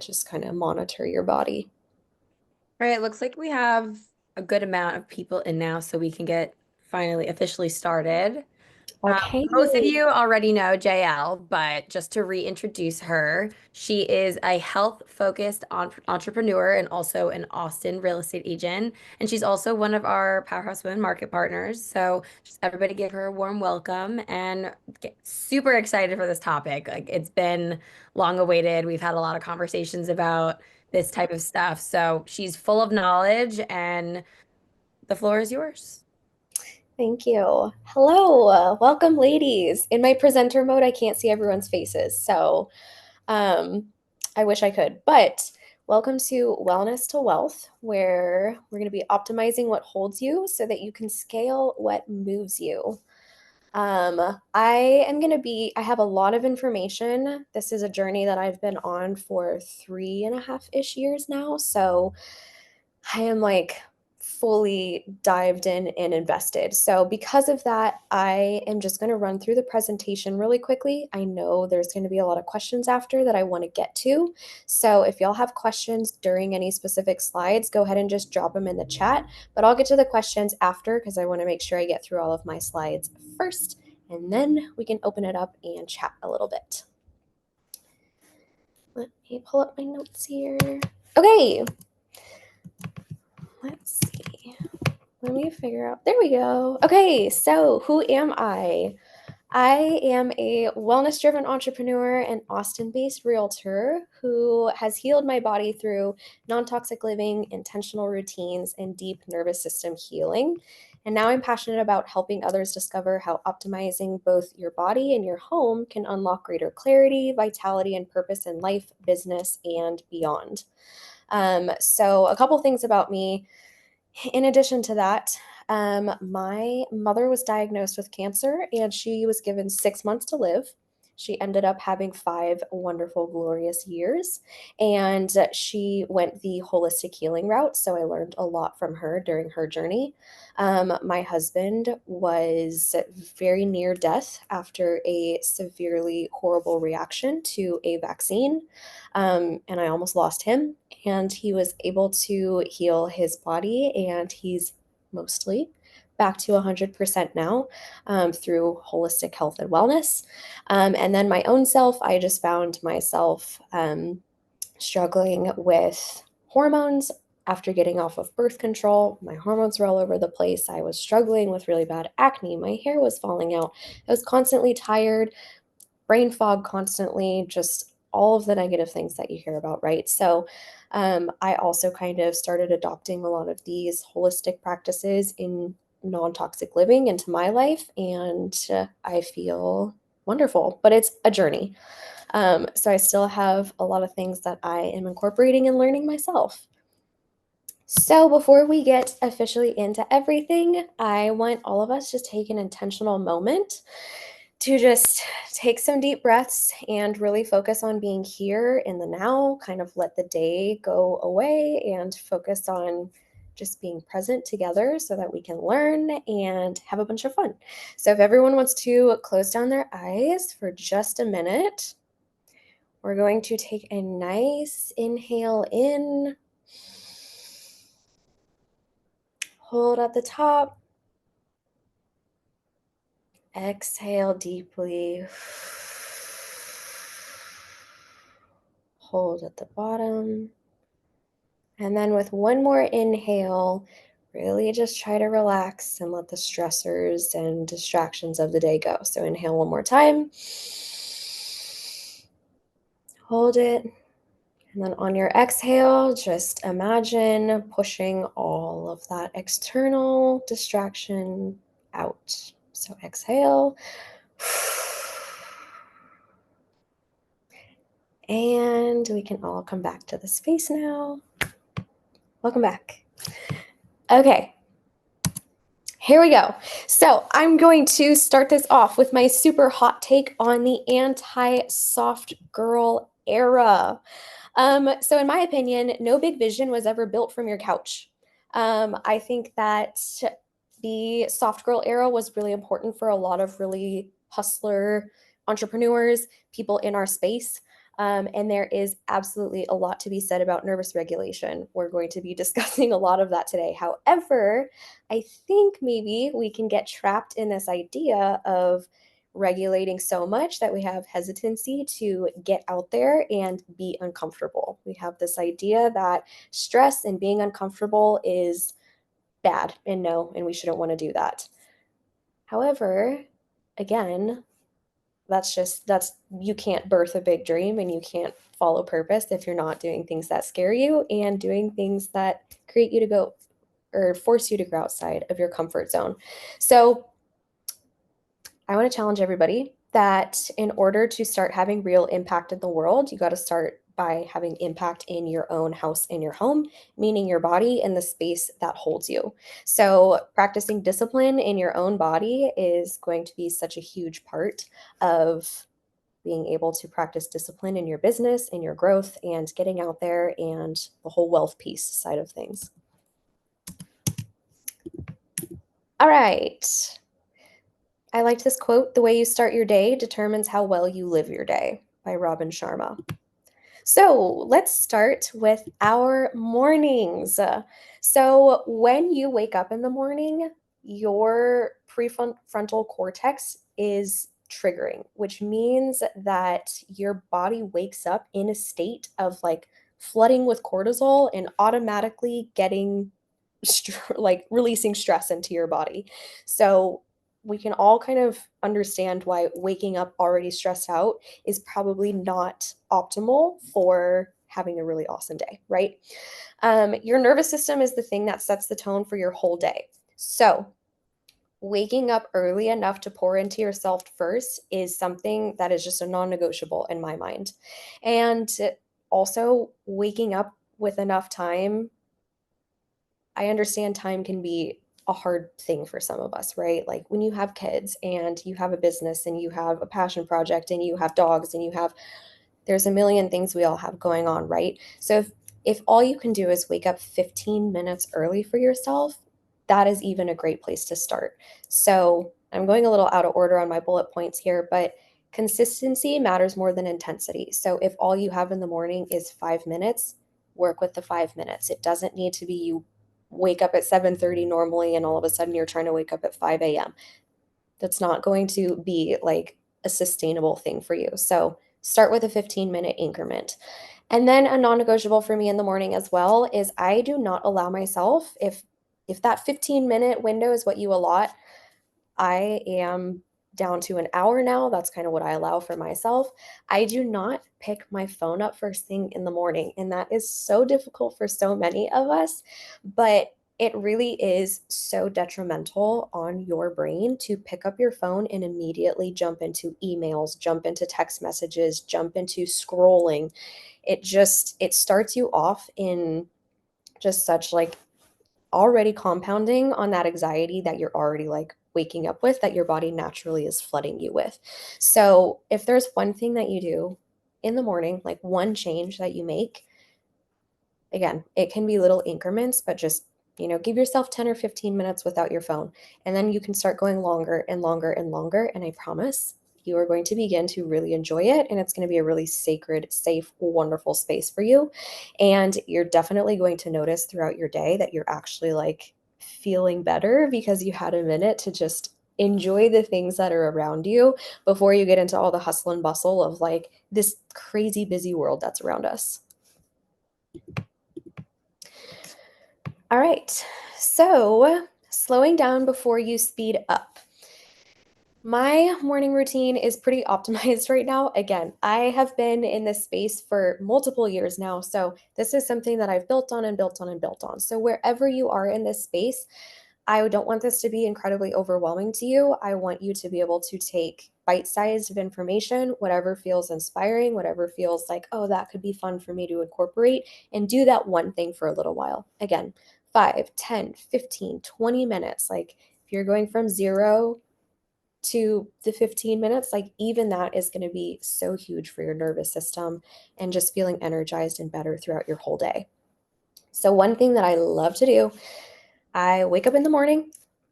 just kind of monitor your body. All right, it looks like we have a good amount of people in now, so we can get finally officially started. Okay. Most of you already know Jael, but just to reintroduce her, she is a health-focused entrepreneur and also an Austin real estate agent. And she's also one of our Powerhouse Women Market Partners. So just everybody give her a warm welcome and get super excited for this topic. Like it's been long awaited. We've had a lot of conversations about this type of stuff. So she's full of knowledge and the floor is yours. Thank you. Hello, welcome, ladies. In my presenter mode, I can't see everyone's faces, so um, I wish I could. But welcome to Wellness to Wealth, where we're going to be optimizing what holds you so that you can scale what moves you. I have a lot of information. This is a journey that I've been on for 3.5-ish years now. So I am like fully dived in and invested. So, because of that, I am just going to run through the presentation really quickly. I know there's going to be a lot of questions after that I want to get to. So, if y'all have questions during any specific slides, go ahead and just drop them in the chat. But I'll get to the questions after because I want to make sure I get through all of my slides first. And then we can open it up and chat a little bit. Let me pull up my notes here. Okay, let's see. Let me figure out. There we go. Okay, so who am I? I am a wellness driven entrepreneur and Austin based realtor who has healed my body through non toxic living, intentional routines, and deep nervous system healing. And now I'm passionate about helping others discover how optimizing both your body and your home can unlock greater clarity, vitality, and purpose in life, business, and beyond. So, a couple things about me. In addition to that, my mother was diagnosed with cancer and she was given 6 months to live. She ended up having 5 wonderful, glorious years, and she went the holistic healing route. So I learned a lot from her during her journey. My husband was very near death after a severely horrible reaction to a vaccine, and I almost lost him. And he was able to heal his body, and he's mostly back to 100% now, through holistic health and wellness. And then my own self, I just found myself struggling with hormones after getting off of birth control. My hormones were all over the place. I was struggling with really bad acne. My hair was falling out. I was constantly tired, brain fog constantly, just all of the negative things that you hear about, right? So I also kind of started adopting a lot of these holistic practices in non toxic living into my life, and I feel wonderful, but it's a journey. So I still have a lot of things that I am incorporating and learning myself. So before we get officially into everything, I want all of us to take an intentional moment to just take some deep breaths and really focus on being here in the now, kind of let the day go away and focus on just being present together so that we can learn and have a bunch of fun. So, if everyone wants to close down their eyes for just a minute, we're going to take a nice inhale in, hold at the top, exhale deeply. Hold at the bottom. And then with one more inhale, really just try to relax and let the stressors and distractions of the day go. So inhale one more time. Hold it. And then on your exhale, just imagine pushing all of that external distraction out. So exhale. And we can all come back to the space now. Welcome back. Okay, here we go. So I'm going to start this off with my super hot take on the anti-soft girl era. So in my opinion, no big vision was ever built from your couch. I think that the soft girl era was really important for a lot of really hustler entrepreneurs, people in our space. And there is absolutely a lot to be said about nervous regulation. We're going to be discussing a lot of that today. However, I think maybe we can get trapped in this idea of regulating so much that we have hesitancy to get out there and be uncomfortable. We have this idea that stress and being uncomfortable is bad and no, and we shouldn't want to do that. However, again, that's you can't birth a big dream and you can't follow purpose if you're not doing things that scare you and doing things that create you to go or force you to go outside of your comfort zone. So I want to challenge everybody that in order to start having real impact in the world, you got to start by having impact in your own house, in your home, meaning your body and the space that holds you. So, practicing discipline in your own body is going to be such a huge part of being able to practice discipline in your business, in your growth, and getting out there and the whole wealth piece side of things. All right. I liked this quote: "The way you start your day determines how well you live your day," by Robin Sharma. So let's start with our mornings. So when you wake up in the morning, your prefrontal cortex is triggering, which means that your body wakes up in a state of like flooding with cortisol and automatically getting like releasing stress into your body. So we can all kind of understand why waking up already stressed out is probably not optimal for having a really awesome day, right? Your nervous system is the thing that sets the tone for your whole day. So waking up early enough to pour into yourself first is something that is just a non-negotiable in my mind. And also waking up with enough time, I understand time can be a hard thing for some of us, right? Like when you have kids and you have a business and you have a passion project and you have dogs and you have, there's a million things we all have going on, right? So if all you can do is wake up 15 minutes early for yourself, that is even a great place to start. So I'm going a little out of order on my bullet points here, but consistency matters more than intensity. So if all you have in the morning is 5 minutes, work with the 5 minutes. It doesn't need to be you wake up at 7:30 normally and all of a sudden you're trying to wake up at 5 a.m. That's not going to be like a sustainable thing for you. So start with a 15-minute increment. And then a non-negotiable for me in the morning as well is I do not allow myself, if that 15-minute window is what you allot, I am down to an hour now. That's kind of what I allow for myself. I do not pick my phone up first thing in the morning. And that is so difficult for so many of us, but it really is so detrimental on your brain to pick up your phone and immediately jump into emails, jump into text messages, jump into scrolling. It starts you off in just such like already compounding on that anxiety that you're already like waking up with, that your body naturally is flooding you with. So, if there's one thing that you do in the morning, like one change that you make, again, it can be little increments, but just, give yourself 10 or 15 minutes without your phone. And then you can start going longer and longer and longer. And I promise you are going to begin to really enjoy it. And it's going to be a really sacred, safe, wonderful space for you. And you're definitely going to notice throughout your day that you're actually like feeling better because you had a minute to just enjoy the things that are around you before you get into all the hustle and bustle of like this crazy busy world that's around us. All right, so slowing down before you speed up. My morning routine is pretty optimized right now. Again, I have been in this space for multiple years now, so this is something that I've built on and built on and built on. So wherever you are in this space, I don't want this to be incredibly overwhelming to you. I want you to be able to take bite-sized of information, whatever feels inspiring, whatever feels like, oh, that could be fun for me to incorporate, and do that one thing for a little while. Again, 5, 10, 15, 20 minutes. Like if you're going from 0 to the 15 minutes, like even that is going to be so huge for your nervous system and just feeling energized and better throughout your whole day. So, one thing that I love to do, I wake up in the morning,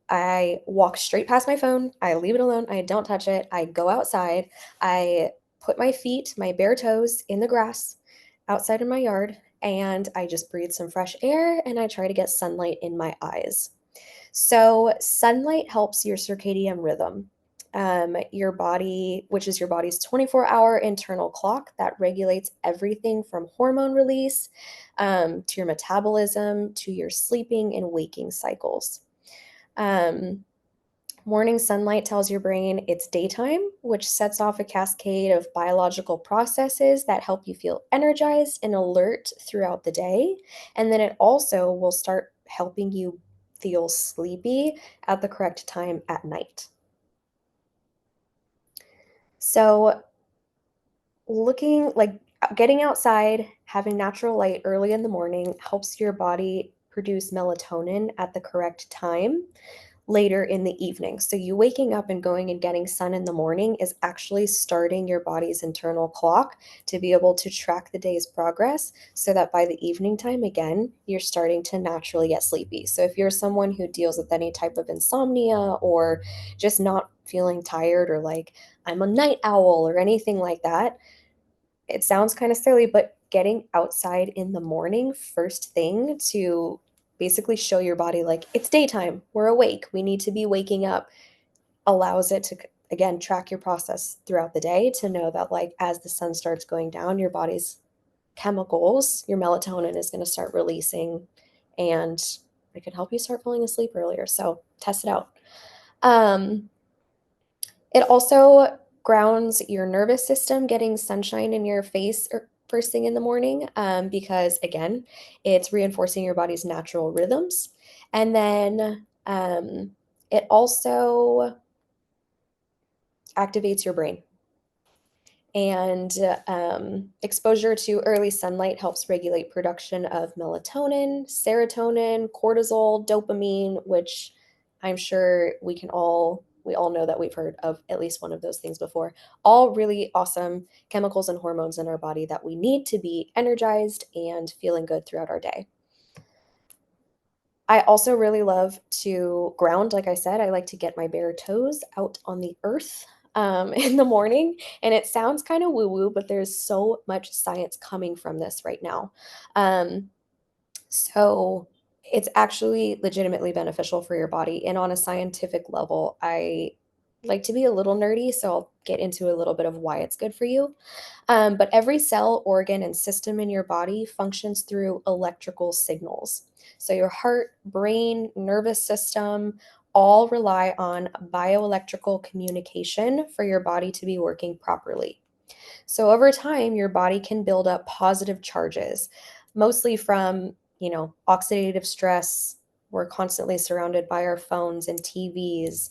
I walk straight past my phone, I leave it alone, I don't touch it, I go outside, I put my feet, my bare toes in the grass outside in my yard, and I just breathe some fresh air and I try to get sunlight in my eyes. So, sunlight helps your circadian rhythm. Your body, which is your body's 24-hour internal clock that regulates everything from hormone release to your metabolism to your sleeping and waking cycles. Um, Morning sunlight tells your brain it's daytime, which sets off a cascade of biological processes that help you feel energized and alert throughout the day. And then it also will start helping you feel sleepy at the correct time at night. So, looking like getting outside, having natural light early in the morning helps your body produce melatonin at the correct time later in the evening. So you waking up and going and getting sun in the morning is actually starting your body's internal clock to be able to track the day's progress so that by the evening time, again, you're starting to naturally get sleepy. So if you're someone who deals with any type of insomnia or just not feeling tired or like I'm a night owl or anything like that, it sounds kind of silly, but getting outside in the morning first thing to basically show your body like it's daytime, we're awake, we need to be waking up, allows it to again track your process throughout the day to know that like as the sun starts going down, your body's chemicals, your melatonin is going to start releasing and it can help you start falling asleep earlier. So test it out. Um, it also grounds your nervous system, getting sunshine in your face first thing in the morning, because again, it's reinforcing your body's natural rhythms. And then it also activates your brain. And exposure to early sunlight helps regulate production of melatonin, serotonin, cortisol, dopamine, which I'm sure we all know that we've heard of at least one of those things before. All really awesome chemicals and hormones in our body that we need to be energized and feeling good throughout our day. I also really love to ground. Like I said, I like to get my bare toes out on the earth in the morning. And it sounds kind of woo woo, but there's so much science coming from this right now. Um, so it's actually legitimately beneficial for your body. And on a scientific level, I like to be a little nerdy, so I'll get into a little bit of why it's good for you. But every cell, organ, and system in your body functions through electrical signals. So your heart, brain, nervous system all rely on bioelectrical communication for your body to be working properly. So over time, your body can build up positive charges, mostly from, oxidative stress. We're constantly surrounded by our phones and TVs.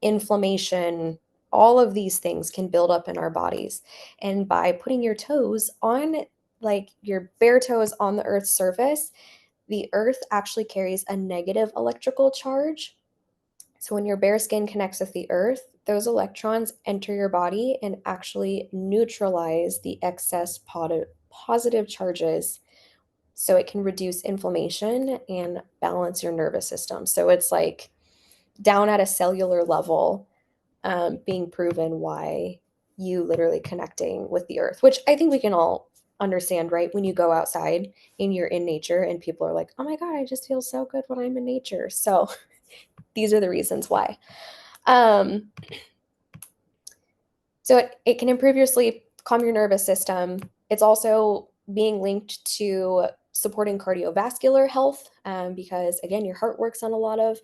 Inflammation, all of these things can build up in our bodies. And by putting your toes on, like your bare toes on the earth's surface, the earth actually carries a negative electrical charge. So when your bare skin connects with the earth, those electrons enter your body and actually neutralize the excess positive charges so it can reduce inflammation and balance your nervous system. So it's like down at a cellular level, being proven why you literally connecting with the earth, which I think we can all understand, right? When you go outside and you're in nature and people are like, oh my God, I just feel so good when I'm in nature. So these are the reasons why. Um, so it can improve your sleep, calm your nervous system. It's also being linked to supporting cardiovascular health because, again, your heart works on a lot of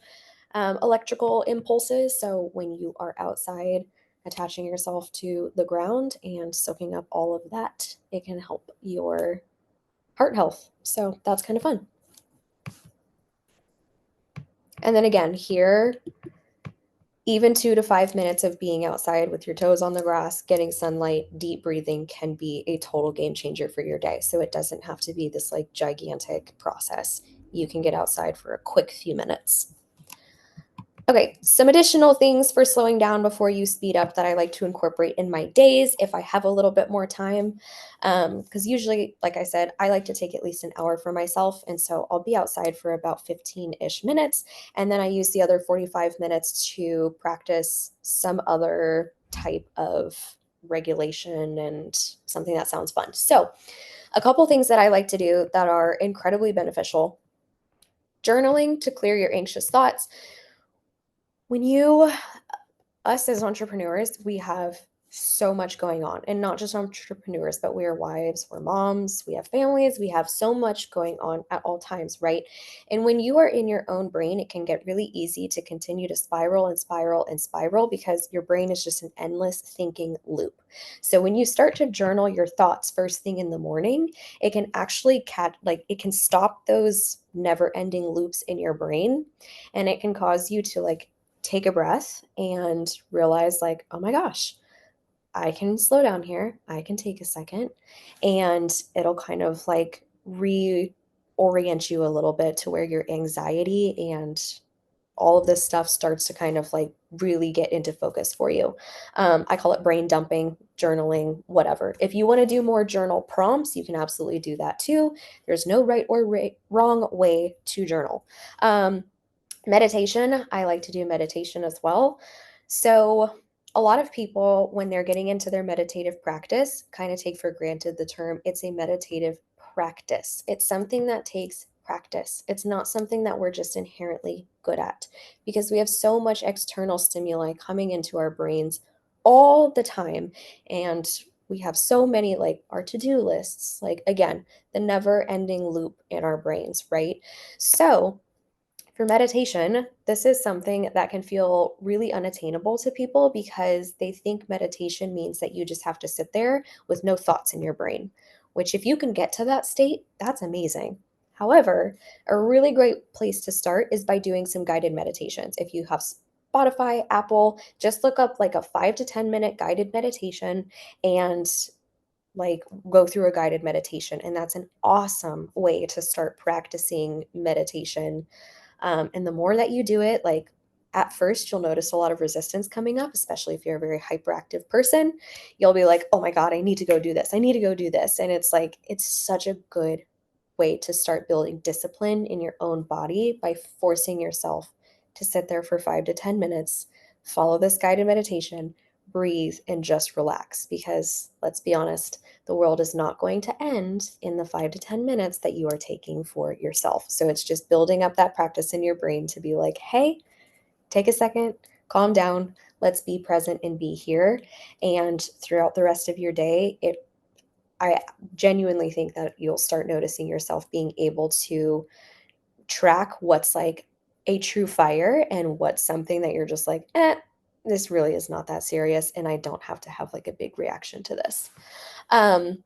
electrical impulses. So when you are outside, attaching yourself to the ground and soaking up all of that, it can help your heart health. So that's kind of fun. And then again, here, even 2 to 5 minutes of being outside with your toes on the grass, getting sunlight, deep breathing can be a total game changer for your day. So it doesn't have to be this like gigantic process. You can get outside for a quick few minutes. Okay, some additional things for slowing down before you speed up that I like to incorporate in my days if I have a little bit more time. Because usually, like I said, I like to take at least an hour for myself. And so I'll be outside for about 15-ish minutes. And then I use the other 45 minutes to practice some other type of regulation and something that sounds fun. So, a couple things that I like to do that are incredibly beneficial: journaling to clear your anxious thoughts. When you Us as entrepreneurs, we have so much going on, and not just entrepreneurs, but we are wives, we're moms, we have families, we have so much going on at all times, right? And when you are in your own brain, it can get really easy to continue to spiral and spiral and spiral because your brain is just an endless thinking loop. So when you start to journal your thoughts first thing in the morning, it can actually it can stop those never-ending loops in your brain, and it can cause you to take a breath and realize, like, oh my gosh, I can slow down here. I can take a second. And it'll kind of like reorient you a little bit to where your anxiety and all of this stuff starts to kind of like really get into focus for you. I call it brain dumping, journaling, whatever. If you want to do more journal prompts, you can absolutely do that too. There's no right or wrong way to journal. Meditation, I like to do meditation as well. So, a lot of people, when they're getting into their meditative practice, kind of take for granted the term it's a meditative practice. It's something that takes practice. It's not something that we're just inherently good at because we have so much external stimuli coming into our brains all the time. And we have so many, like our to do lists, like again, the never ending loop in our brains, right? So, for meditation, this is something that can feel really unattainable to people because they think meditation means that you just have to sit there with no thoughts in your brain, which, if you can get to that state, that's amazing. However, a really great place to start is by doing some guided meditations. If you have Spotify, Apple, just look up like a 5 to 10 minute guided meditation and like go through a guided meditation. And that's an awesome way to start practicing meditation, and the more that you do it, like at first, you'll notice a lot of resistance coming up, especially if you're a very hyperactive person. You'll be like, oh my God, I need to go do this. I need to go do this. And it's like, it's such a good way to start building discipline in your own body by forcing yourself to sit there for 5 to 10 minutes, follow this guided meditation, breathe, and just relax. Because let's be honest, the world is not going to end in the 5 to 10 minutes that you are taking for yourself. So it's just building up that practice in your brain to be like, hey, take a second, calm down, let's be present and be here. And throughout the rest of your day, I genuinely think that you'll start noticing yourself being able to track what's like a true fire and what's something that you're just like, this really is not that serious. And I don't have to have like a big reaction to this. Um,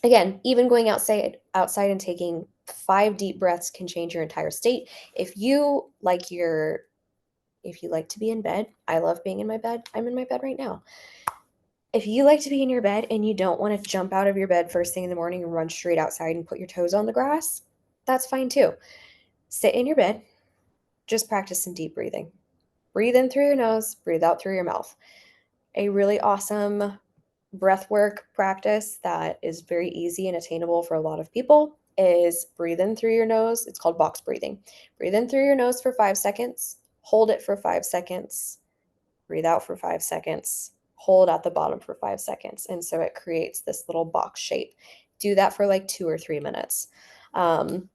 Again, even going outside and taking 5 deep breaths can change your entire state. If you like to be in bed, I love being in my bed. I'm in my bed right now. If you like to be in your bed and you don't want to jump out of your bed first thing in the morning and run straight outside and put your toes on the grass, that's fine too. Sit in your bed, just practice some deep breathing. Breathe in through your nose, breathe out through your mouth. A really awesome breath work practice that is very easy and attainable for a lot of people is breathe in through your nose. It's called box breathing. Breathe in through your nose for 5 seconds, hold it for 5 seconds, breathe out for 5 seconds, hold at the bottom for 5 seconds. And so it creates this little box shape. Do that for like 2 or 3 minutes. Um,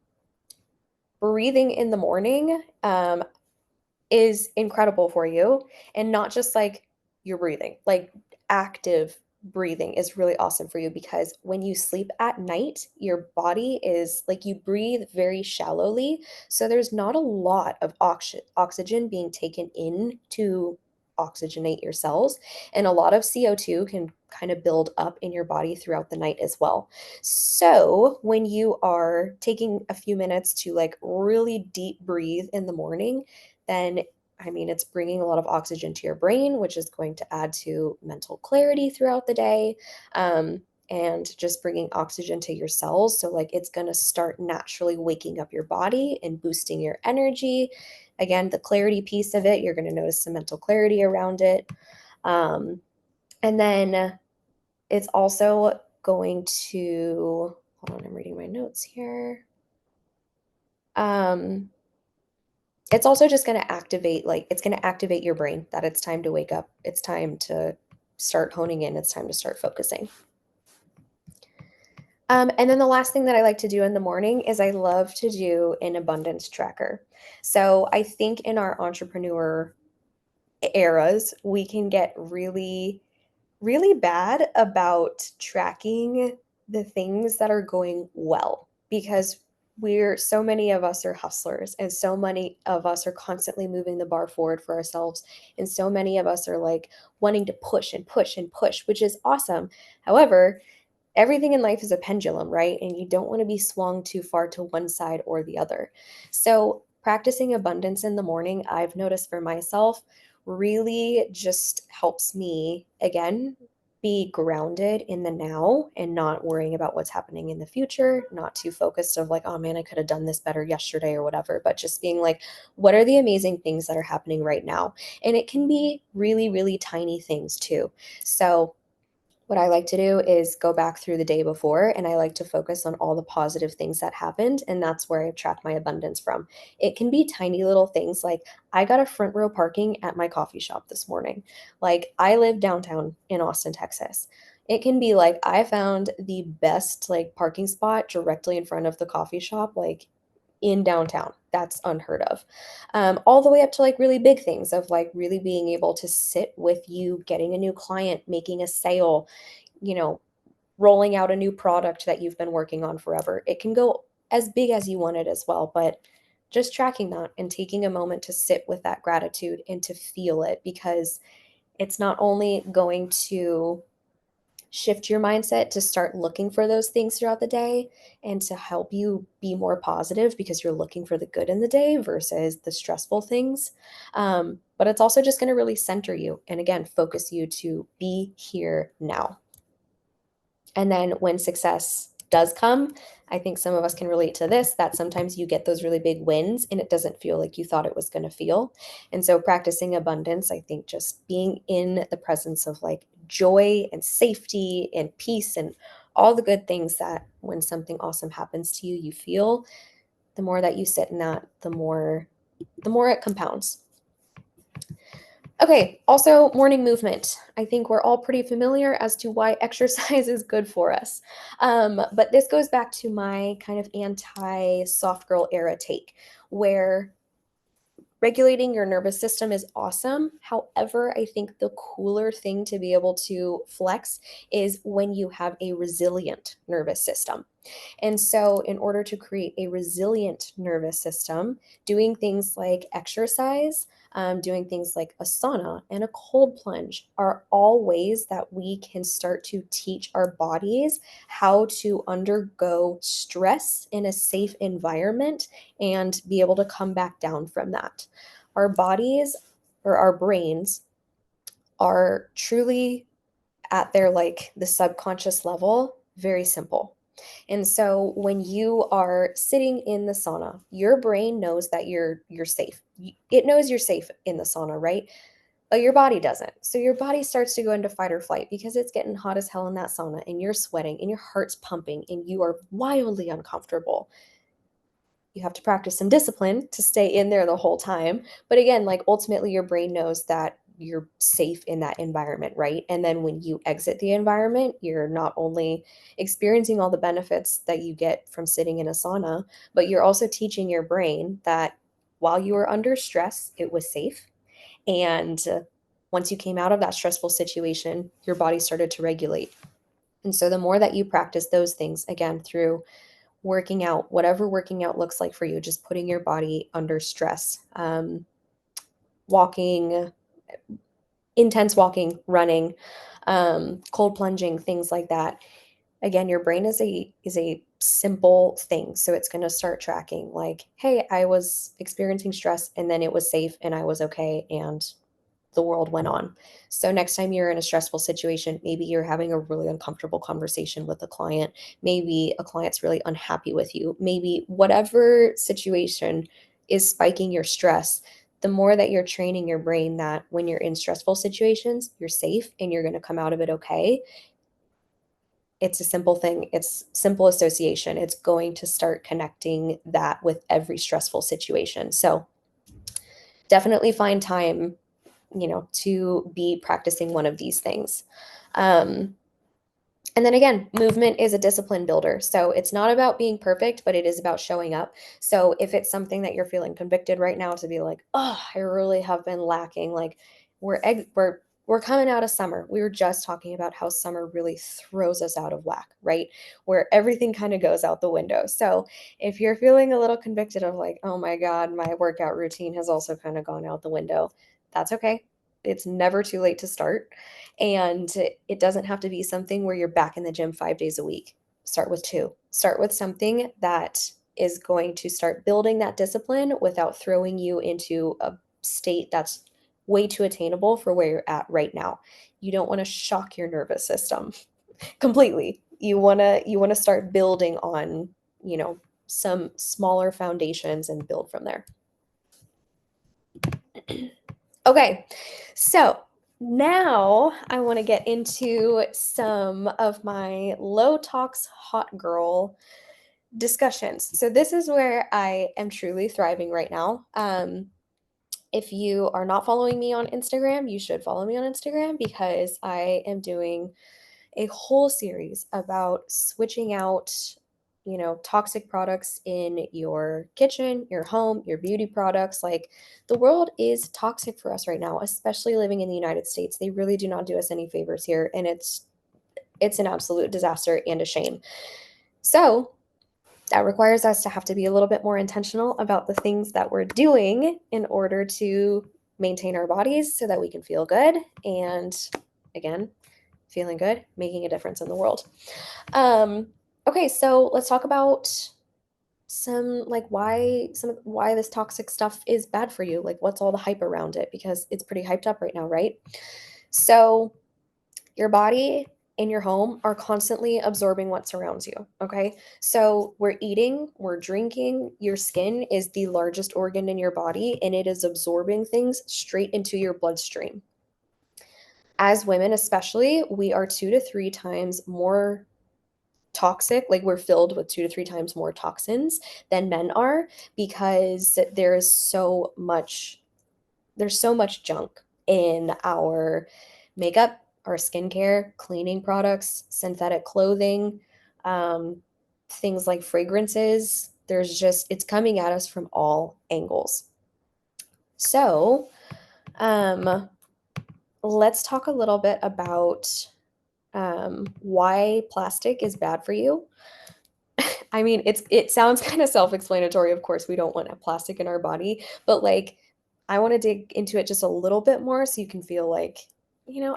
Breathing in the morning is incredible for you, and not just like you're breathing, like active breathing is really awesome for you because when you sleep at night, your body is like you breathe very shallowly. So there's not a lot of oxygen being taken in to oxygenate your cells. And a lot of CO2 can kind of build up in your body throughout the night as well. So when you are taking a few minutes to like really deep breathe in the morning, then it's bringing a lot of oxygen to your brain, which is going to add to mental clarity throughout the day, and just bringing oxygen to your cells. So, like, it's going to start naturally waking up your body and boosting your energy. Again, the clarity piece of it, you're going to notice some mental clarity around it. Um, and then it's also going to, hold on, I'm reading my notes here. It's also just going to activate, like, it's going to activate your brain that it's time to wake up. It's time to start honing in. It's time to start focusing. And then the last thing that I like to do in the morning is I love to do an abundance tracker. So I think in our entrepreneur eras, we can get really, really bad about tracking the things that are going well because so many of us are hustlers and so many of us are constantly moving the bar forward for ourselves. And so many of us are like wanting to push and push and push, which is awesome. However, everything in life is a pendulum, right? And you don't want to be swung too far to one side or the other. So, practicing abundance in the morning, I've noticed for myself, really just helps me, again, be grounded in the now and not worrying about what's happening in the future, not too focused of like, oh man, I could have done this better yesterday or whatever, but just being like, what are the amazing things that are happening right now? And it can be really, really tiny things too. So, what I like to do is go back through the day before and I like to focus on all the positive things that happened. And that's where I track my abundance from. It can be tiny little things like I got a front row parking at my coffee shop this morning. Like I live downtown in Austin, Texas. It can be like I found the best like parking spot directly in front of the coffee shop, like in downtown. That's unheard of. All the way up to like really big things of like really being able to sit with you, getting a new client, making a sale, you know, rolling out a new product that you've been working on forever. It can go as big as you want it as well, but just tracking that and taking a moment to sit with that gratitude and to feel it because it's not only going to shift your mindset to start looking for those things throughout the day and to help you be more positive because you're looking for the good in the day versus the stressful things. But it's also just going to really center you and again, focus you to be here now. And then when success does come, I think some of us can relate to this that sometimes you get those really big wins and it doesn't feel like you thought it was going to feel. And so practicing abundance, I think just being in the presence of like joy and safety and peace and all the good things that when something awesome happens to you, you feel, the more that you sit in that, the more it compounds. Okay, also morning movement. I think we're all pretty familiar as to why exercise is good for us. But this goes back to my kind of anti soft girl era take, where regulating your nervous system is awesome. However, I think the cooler thing to be able to flex is when you have a resilient nervous system. And so, in order to create a resilient nervous system, doing things like exercise, doing things like a sauna and a cold plunge are all ways that we can start to teach our bodies how to undergo stress in a safe environment and be able to come back down from that. Our bodies or our brains are truly at their like the subconscious level very simple. And so when you are sitting in the sauna, your brain knows that you're safe. It knows you're safe in the sauna, right? But your body doesn't. So your body starts to go into fight or flight because it's getting hot as hell in that sauna and you're sweating and your heart's pumping and you are wildly uncomfortable. You have to practice some discipline to stay in there the whole time. But again, like ultimately your brain knows that you're safe in that environment, right? And then when you exit the environment, you're not only experiencing all the benefits that you get from sitting in a sauna, but you're also teaching your brain that while you were under stress, it was safe. And once you came out of that stressful situation, your body started to regulate. And so the more that you practice those things, again, through working out, whatever working out looks like for you, just putting your body under stress, walking, intense walking, running, cold plunging, things like that. Again, your brain is a simple thing, so it's going to start tracking like, hey, I was experiencing stress and then it was safe and I was okay and the world went on. So next time you're in a stressful situation, maybe you're having a really uncomfortable conversation with a client, maybe a client's really unhappy with you, maybe whatever situation is spiking your stress, the more that you're training your brain that when you're in stressful situations, you're safe and you're going to come out of it okay. It's a simple thing. It's simple association. It's going to start connecting that with every stressful situation. So definitely find time to be practicing one of these things. And then again, movement is a discipline builder. So it's not about being perfect, but it is about showing up. So if it's something that you're feeling convicted right now to be like, oh, I really have been lacking. Like we're coming out of summer. We were just talking about how summer really throws us out of whack, right? Where everything kind of goes out the window. So if you're feeling a little convicted of like, oh my God, my workout routine has also kind of gone out the window, that's okay. It's never too late to start. And it doesn't have to be something where you're back in the gym 5 days a week. Start with two. Start with something that is going to start building that discipline without throwing you into a state that's way too attainable for where you're at right now. You don't want to shock your nervous system completely. You want to start building on, some smaller foundations and build from there. Okay, so now I want to get into some of my Low-Tox hot girl discussions. So this is where I am truly thriving right now. If you are not following me on Instagram, you should follow me on Instagram because I am doing a whole series about switching out, toxic products in your kitchen, your home, your beauty products. Like the world is toxic for us right now, especially living in the United States. They really do not do us any favors here, and it's an absolute disaster and a shame. So, that requires us to have to be a little bit more intentional about the things that we're doing in order to maintain our bodies so that we can feel good and again feeling good, making a difference in the world. Okay, so let's talk about why this toxic stuff is bad for you. Like, what's all the hype around it? Because it's pretty hyped up right now, right? So, your body and your home are constantly absorbing what surrounds you. Okay, so we're eating, we're drinking. Your skin is the largest organ in your body, and it is absorbing things straight into your bloodstream. As women, especially, we are 2 to 3 times more toxic, like we're filled with 2 to 3 times more toxins than men are because there's so much junk in our makeup, our skincare, cleaning products, synthetic clothing, things like fragrances. It's coming at us from all angles. So, let's talk a little bit about why plastic is bad for you. I mean, it sounds kind of self-explanatory. Of course, we don't want plastic in our body, but like I want to dig into it just a little bit more so you can feel like,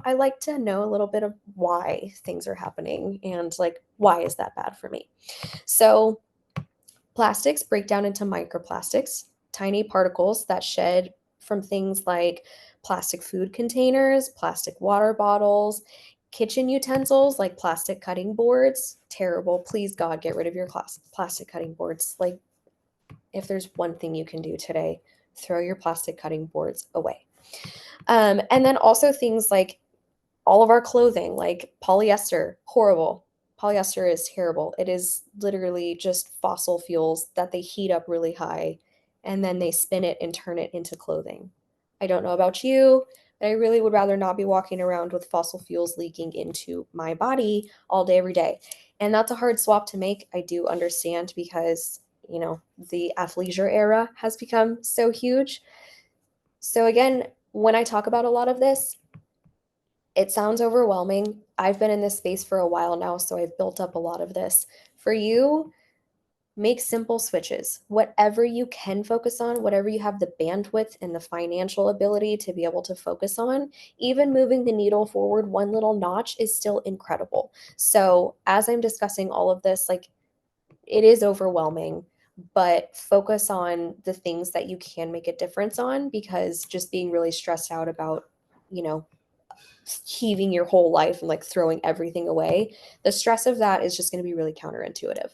I like to know a little bit of why things are happening and like why is that bad for me. So, plastics break down into microplastics, tiny particles that shed from things like plastic food containers, plastic water bottles, kitchen utensils like plastic cutting boards. Terrible. Please, God, get rid of your plastic cutting boards. Like, if there's one thing you can do today, throw your plastic cutting boards away. And then also things like all of our clothing, like polyester, horrible. Polyester is terrible. It is literally just fossil fuels that they heat up really high and then they spin it and turn it into clothing. I don't know about you, but I really would rather not be walking around with fossil fuels leaking into my body all day, every day. And that's a hard swap to make. I do understand because, the athleisure era has become so huge. So, again, when I talk about a lot of this, it sounds overwhelming. I've been in this space for a while now, so I've built up a lot of this. For you, make simple switches. Whatever you can focus on, whatever you have the bandwidth and the financial ability to be able to focus on, even moving the needle forward one little notch is still incredible. So, as I'm discussing all of this, like it is overwhelming, but focus on the things that you can make a difference on because just being really stressed out about, you know, heaving your whole life and like throwing everything away, the stress of that is just going to be really counterintuitive.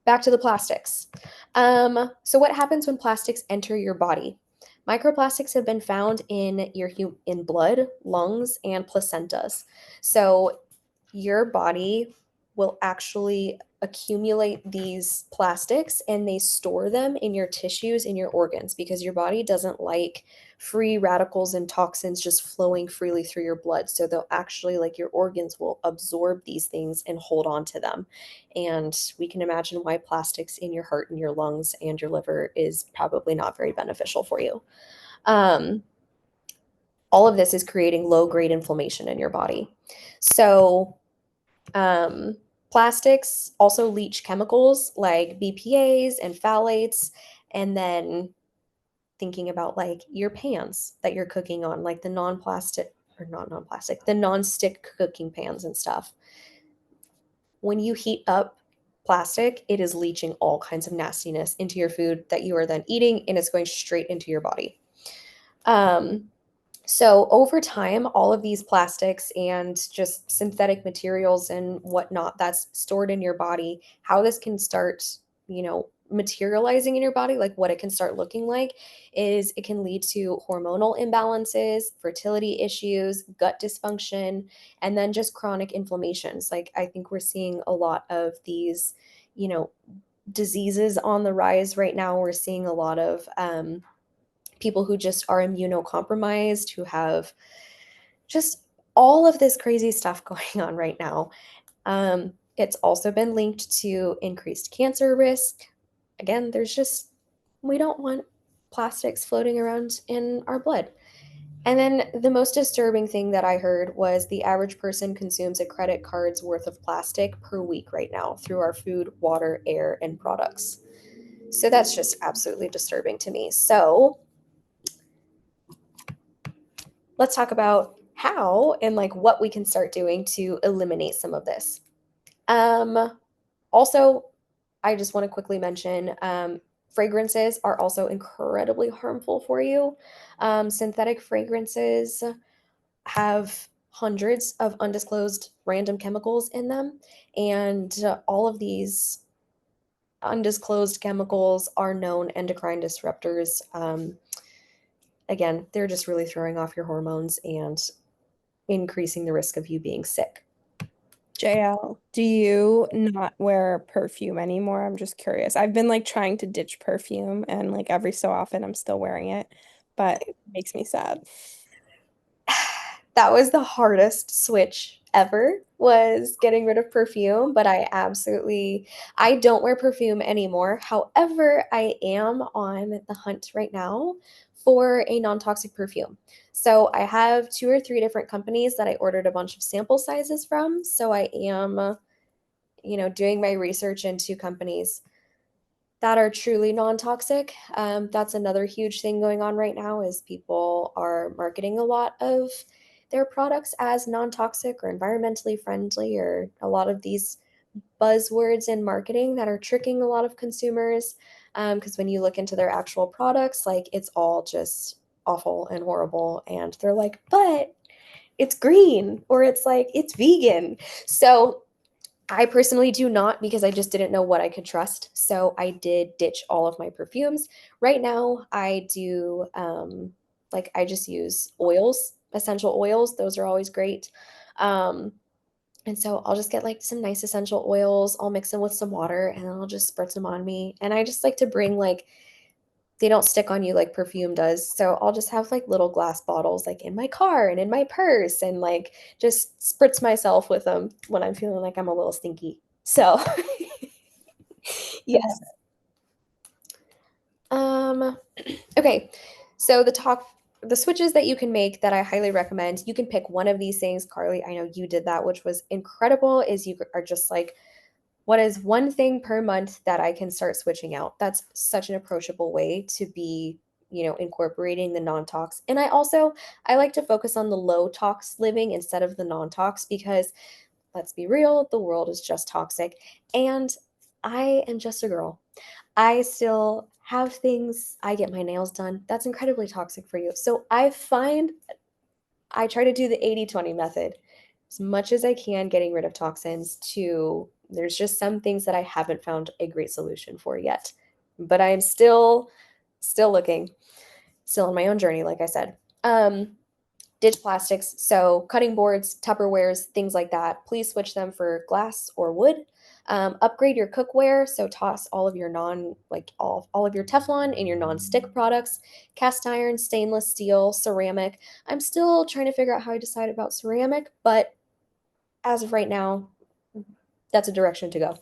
Back to the plastics. So what happens when plastics enter your body? Microplastics have been found in in blood, lungs, and placentas. So your body will actually accumulate these plastics and they store them in your tissues, in your organs, because your body doesn't like free radicals and toxins just flowing freely through your blood. So they'll actually, like, your organs will absorb these things and hold on to them. And we can imagine why plastics in your heart and your lungs and your liver is probably not very beneficial for you. Um, all of this is creating low grade inflammation in your body. So, um, plastics also leach chemicals like BPAs and phthalates. And then thinking about like your pans that you're cooking on, like the non-plastic or not non-plastic, the non-stick cooking pans and stuff. When you heat up plastic, it is leaching all kinds of nastiness into your food that you are then eating, and it's going straight into your body. Um, So over time, all of these plastics and just synthetic materials and whatnot that's stored in your body, how this can start, materializing in your body, like what it can start looking like, is it can lead to hormonal imbalances, fertility issues, gut dysfunction, and then just chronic inflammations. Like I think we're seeing a lot of these, you know, diseases on the rise right now. We're seeing a lot of people who just are immunocompromised, who have just all of this crazy stuff going on right now. It's also been linked to increased cancer risk. Again, we don't want plastics floating around in our blood. And then the most disturbing thing that I heard was the average person consumes a credit card's worth of plastic per week right now through our food, water, air, and products. So that's just absolutely disturbing to me. So let's talk about how and like what we can start doing to eliminate some of this. Also, I just want to quickly mention fragrances are also incredibly harmful for you. Synthetic fragrances have hundreds of undisclosed random chemicals in them, and all of these undisclosed chemicals are known endocrine disruptors. Again, they're just really throwing off your hormones and increasing the risk of you being sick. JL, do you not wear perfume anymore? I'm just curious. I've been like trying to ditch perfume and like every so often I'm still wearing it, but it makes me sad. That was the hardest switch ever, was getting rid of perfume, but I don't wear perfume anymore. However, I am on the hunt right now for a non-toxic perfume. So I have two or three different companies that I ordered a bunch of sample sizes from. So I am, doing my research into companies that are truly non-toxic. That's another huge thing going on right now is people are marketing a lot of their products as non-toxic or environmentally friendly, or a lot of these buzzwords in marketing that are tricking a lot of consumers. Because when you look into their actual products, like it's all just awful and horrible, and they're like, but it's green or it's like it's vegan. So I personally do not, because I just didn't know what I could trust. So I did ditch all of my perfumes. Right now, I do like I just use oils, essential oils. Those are always great. Um, and so I'll just get like some nice essential oils. I'll mix them with some water and then I'll just spritz them on me. And I just like to bring like they don't stick on you like perfume does. So I'll just have like little glass bottles like in my car and in my purse and like just spritz myself with them when I'm feeling like I'm a little stinky. So yes. Um okay. So the switches that you can make that I highly recommend, you can pick one of these things. Carly, I know you did that, which was incredible, is you are just like, what is one thing per month that I can start switching out? That's such an approachable way to be, incorporating the non-tox. And I like to focus on the low tox living instead of the non-tox, because let's be real, the world is just toxic. And I am just a girl. I still have things, I get my nails done. That's incredibly toxic for you. So I try to do the 80/20 method as much as I can, getting rid of toxins. To There's just some things that I haven't found a great solution for yet. But I am still looking, still on my own journey, like I said. ditch plastics. So cutting boards, Tupperwares, things like that. Please switch them for glass or wood. Upgrade your cookware. So toss all of your all of your Teflon and your non-stick products, cast iron, stainless steel, ceramic. I'm still trying to figure out how I decide about ceramic, but as of right now, that's a direction to go.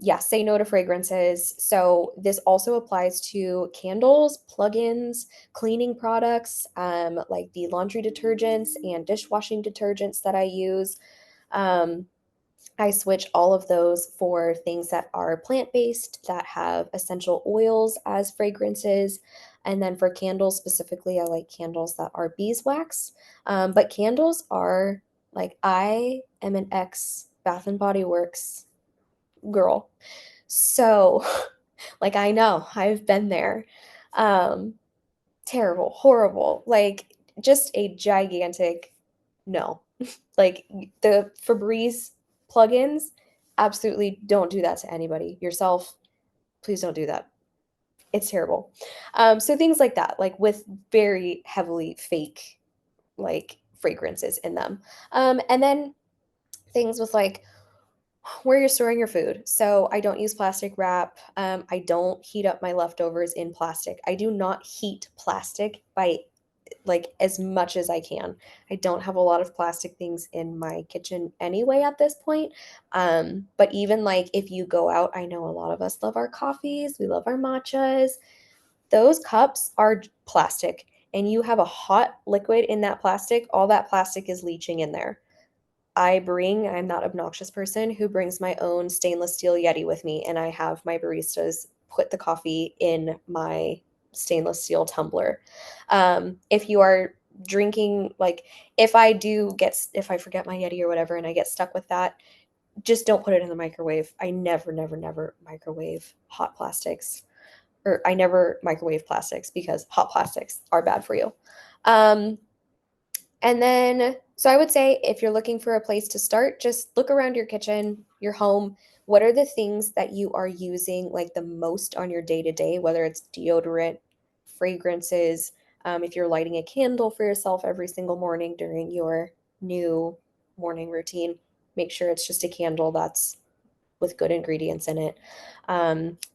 Yeah, say no to fragrances. So this also applies to candles, plugins, cleaning products, like the laundry detergents and dishwashing detergents that I use. Um, I switch all of those for things that are plant-based, that have essential oils as fragrances. And then for candles specifically, I like candles that are beeswax. But candles are like, I am an ex Bath and Body Works girl. So, like, I know I've been there. Um, Terrible, horrible, like, just a gigantic no. Like, the Febreze plugins, absolutely don't do that to anybody. Yourself, please don't do that. It's terrible. So things like that, like with very heavily fake, like, fragrances in them. And then things with like where you're storing your food. So I don't use plastic wrap. I don't heat up my leftovers in plastic. I do not heat plastic by like as much as I can. I don't have a lot of plastic things in my kitchen anyway at this point. But even like if you go out, I know a lot of us love our coffees, we love our matchas. Those cups are plastic and you have a hot liquid in that plastic, all that plastic is leaching in there. I'm that obnoxious person who brings my own stainless steel Yeti with me, and I have my baristas put the coffee in my stainless steel tumbler. If you are drinking, like if I forget my Yeti or whatever and I get stuck with that, just don't put it in the microwave. I never, never, never microwave hot plastics, or I never microwave plastics because hot plastics are bad for you. Um, and then, so I would say if you're looking for a place to start, just look around your kitchen, your home. What are the things that you are using like the most on your day to day, whether it's deodorant, fragrances, if you're lighting a candle for yourself every single morning during your new morning routine, make sure it's just a candle that's with good ingredients in it.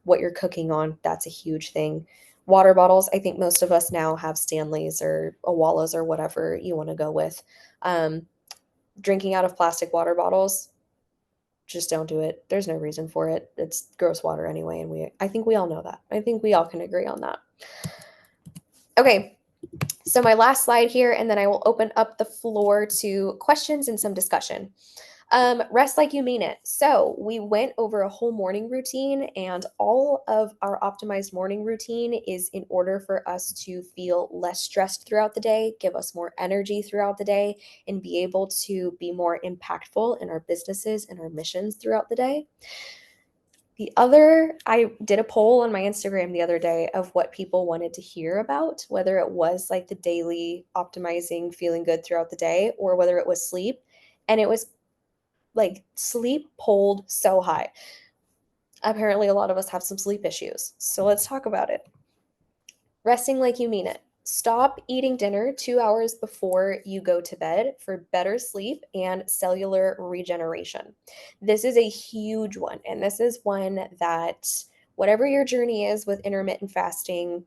What you're cooking on, that's a huge thing. Water bottles, I think most of us now have Stanleys or Awalas or whatever you want to go with. Um, Drinking out of plastic water bottles, just don't do it. There's no reason for it. It's gross water anyway, and I think we all know that. I think we all can agree on that. Okay, so my last slide here, and then I will open up the floor to questions and some discussion. Rest like you mean it. So we went over a whole morning routine, and all of our optimized morning routine is in order for us to feel less stressed throughout the day, give us more energy throughout the day, and be able to be more impactful in our businesses and our missions throughout the day. I did a poll on my Instagram the other day of what people wanted to hear about, whether it was like the daily optimizing, feeling good throughout the day, or whether it was sleep. And it was like sleep polled so high. Apparently, a lot of us have some sleep issues. So let's talk about it. Resting like you mean it. Stop eating dinner 2 hours before you go to bed for better sleep and cellular regeneration. This is a huge one. And this is one that, whatever your journey is with intermittent fasting,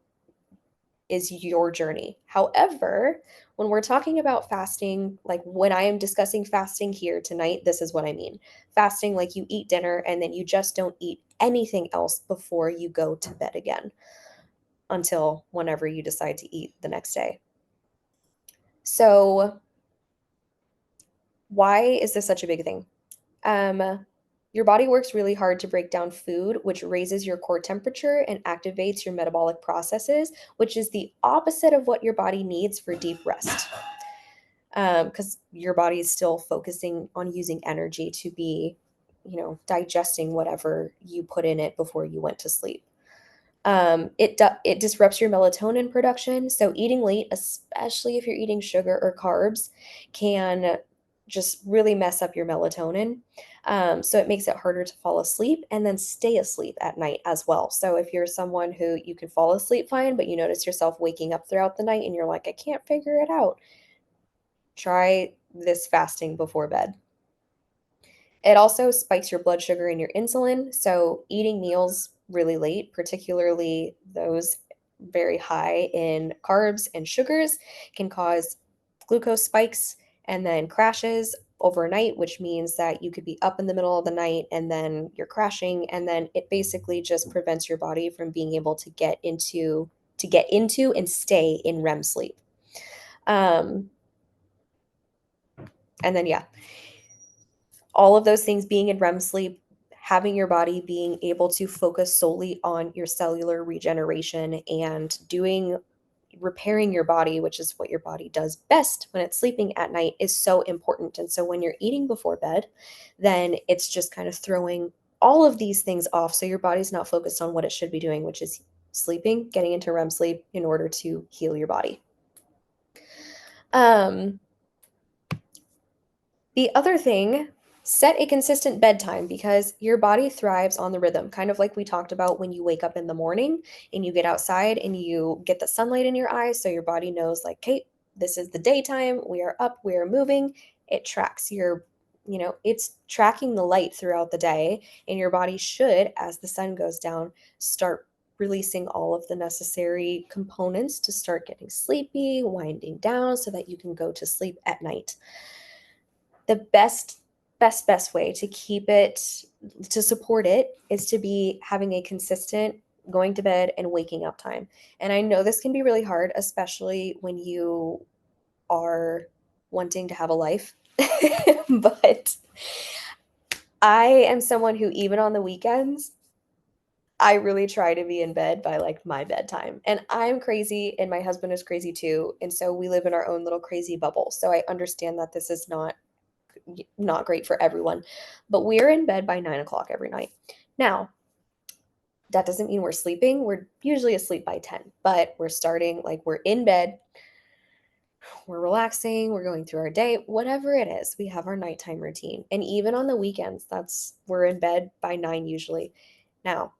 is your journey. However, when we're talking about fasting, like when I am discussing fasting here tonight, this is what I mean. Fasting like you eat dinner and then you just don't eat anything else before you go to bed again until whenever you decide to eat the next day. So, why is this such a big thing? Your body works really hard to break down food, which raises your core temperature and activates your metabolic processes, which is the opposite of what your body needs for deep rest. Because your body is still focusing on using energy to be, digesting whatever you put in it before you went to sleep. It disrupts your melatonin production. So eating late, especially if you're eating sugar or carbs, can just really mess up your melatonin. So it makes it harder to fall asleep and then stay asleep at night as well. So if you're someone who you can fall asleep fine, but you notice yourself waking up throughout the night and you're like, I can't figure it out, Try this fasting before bed. It also spikes your blood sugar and your insulin. So, eating meals really late, particularly those very high in carbs and sugars, can cause glucose spikes and then crashes overnight, which means that you could be up in the middle of the night and then you're crashing. And then it basically just prevents your body from being able to get into and stay in REM sleep. Um, and then, yeah, all of those things being in REM sleep, having your body being able to focus solely on your cellular regeneration and repairing your body, which is what your body does best when it's sleeping at night, is so important. And so when you're eating before bed, then it's just kind of throwing all of these things off. So your body's not focused on what it should be doing, which is sleeping, getting into REM sleep in order to heal your body. The other thing, set a consistent bedtime because your body thrives on the rhythm, kind of like we talked about when you wake up in the morning and you get outside and you get the sunlight in your eyes. So your body knows, like, Kate, this is the daytime. We are up, we are moving. It tracks it's tracking the light throughout the day. And your body should, as the sun goes down, start releasing all of the necessary components to start getting sleepy, winding down so that you can go to sleep at night. The best way to keep it, to support it, is to be having a consistent going to bed and waking up time. And I know this can be really hard, especially when you are wanting to have a life. But I am someone who, even on the weekends, I really try to be in bed by like my bedtime. And I'm crazy and my husband is crazy too. And so we live in our own little crazy bubble. So I understand that this is not great for everyone, but we're in bed by 9 o'clock every night. Now, that doesn't mean we're sleeping. We're usually asleep by 10, but we're in bed, we're relaxing, we're going through our day, whatever it is, we have our nighttime routine. And even on the weekends, we're in bed by 9 usually. Now,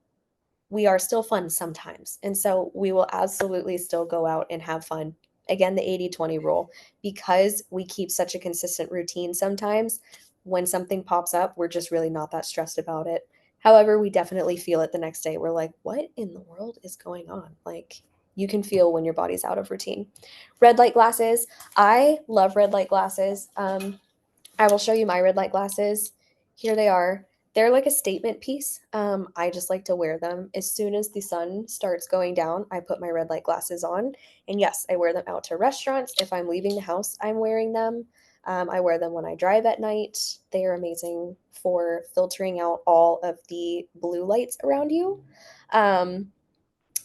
we are still fun sometimes. And so we will absolutely still go out and have fun. Again, the 80/20 rule, because we keep such a consistent routine sometimes, when something pops up, we're just really not that stressed about it. However, we definitely feel it the next day. We're like, what in the world is going on? Like, you can feel when your body's out of routine. Red light glasses. I love red light glasses. I will show you my red light glasses. Here they are. They're like a statement piece. I just like to wear them. As soon as the sun starts going down, I put my red light glasses on. And yes, I wear them out to restaurants. If I'm leaving the house, I'm wearing them. I wear them when I drive at night. They are amazing for filtering out all of the blue lights around you.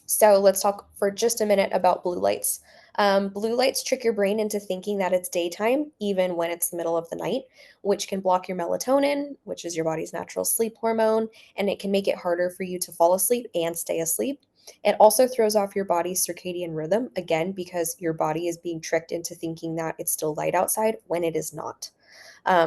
So let's talk for just a minute about blue lights. Blue lights trick your brain into thinking that it's daytime, even when it's the middle of the night, which can block your melatonin, which is your body's natural sleep hormone, and it can make it harder for you to fall asleep and stay asleep. It also throws off your body's circadian rhythm, again, because your body is being tricked into thinking that it's still light outside when it is not.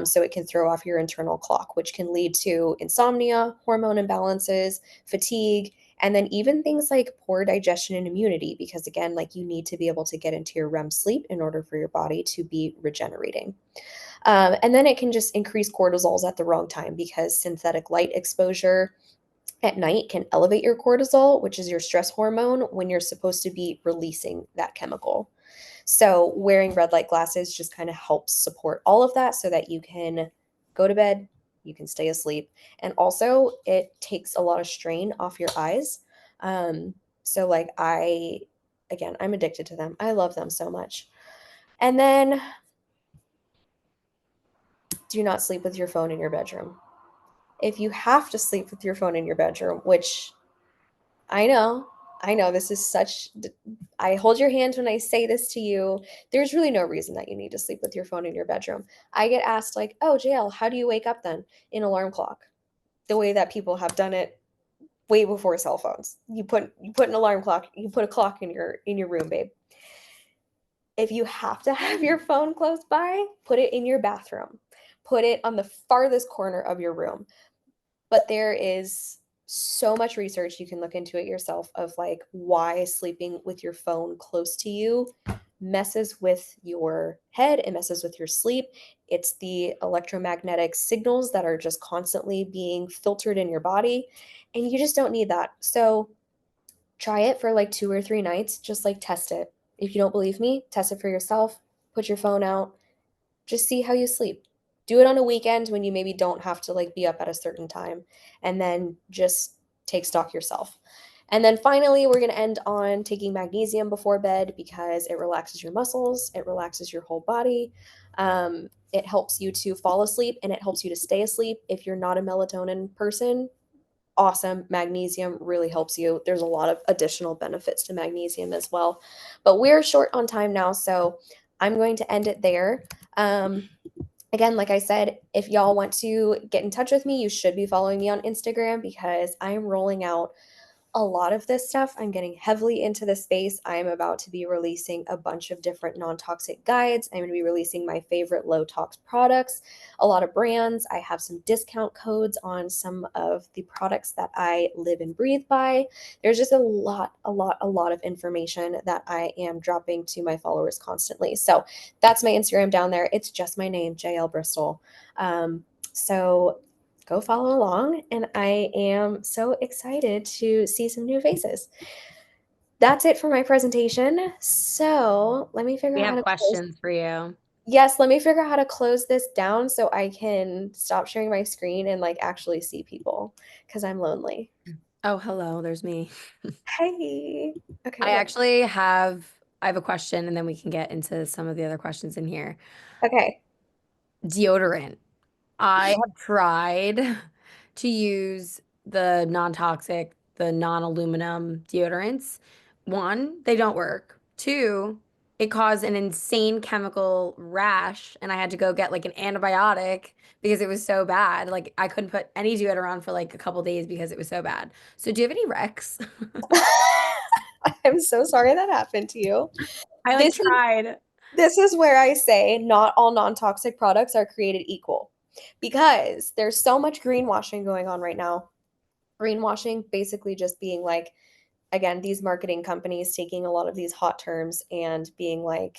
So it can throw off your internal clock, which can lead to insomnia, hormone imbalances, fatigue, and then even things like poor digestion and immunity, because again, like, you need to be able to get into your REM sleep in order for your body to be regenerating. And then it can just increase cortisols at the wrong time because synthetic light exposure at night can elevate your cortisol, which is your stress hormone, when you're supposed to be releasing that chemical. So wearing red light glasses just kind of helps support all of that so that you can go to bed, you can stay asleep. And also it takes a lot of strain off your eyes. So like I'm addicted to them. I love them so much. And then do not sleep with your phone in your bedroom. If you have to sleep with your phone in your bedroom, which I know, I know this is I hold your hand when I say this to you. There's really no reason that you need to sleep with your phone in your bedroom. I get asked, like, oh, Jael, how do you wake up then? An alarm clock. The way that people have done it way before cell phones. You put an alarm clock, you put a clock in your room, babe. If you have to have your phone close by, put it in your bathroom. Put it on the farthest corner of your room. But there is so much research, you can look into it yourself, of like why sleeping with your phone close to you messes with your head, it messes with your sleep. It's the electromagnetic signals that are just constantly being filtered in your body, and you just don't need that. So try it for like 2 or 3 nights, just like test it. If you don't believe me, test it for yourself. Put your phone out, just see how you sleep. Do it on a weekend when you maybe don't have to like be up at a certain time, and then just take stock yourself. And then finally, we're going to end on taking magnesium before bed because it relaxes your muscles, it relaxes your whole body. It helps you to fall asleep and it helps you to stay asleep. If you're not a melatonin person, awesome. Magnesium really helps you. There's a lot of additional benefits to magnesium as well. But we're short on time now, so I'm going to end it there. Again, like I said, if y'all want to get in touch with me, you should be following me on Instagram because I am rolling out a lot of this stuff. I'm getting heavily into the space. I am about to be releasing a bunch of different non-toxic guides. I'm going to be releasing my favorite low-tox products, a lot of brands. I have some discount codes on some of the products that I live and breathe by. There's just a lot of information that I am dropping to my followers constantly. So that's my Instagram down there. It's just my name, Jael Bristol. So go follow along, and I am so excited to see some new faces. That's it for my presentation. So let me figure We out how have to close. questions for you. Yes, let me figure out how to close this down so I can stop sharing my screen and like actually see people because I'm lonely. Oh, hello, there's me. Hey. Okay, I look. actually I have a question and then we can get into some of the other questions in here. Okay. Deodorant. I have tried to use the non-toxic, the non-aluminum deodorants. One, they don't work. Two, it caused an insane chemical rash, and I had to go get like an antibiotic because it was so bad. Like I couldn't put any deodorant on for like a couple days because it was so bad. So do you have any Rex? I'm so sorry that happened to you. I like This is tried. this is where I say not all non-toxic products are created equal because there's so much greenwashing going on right now. Greenwashing basically just being like, again, these marketing companies taking a lot of these hot terms and being like,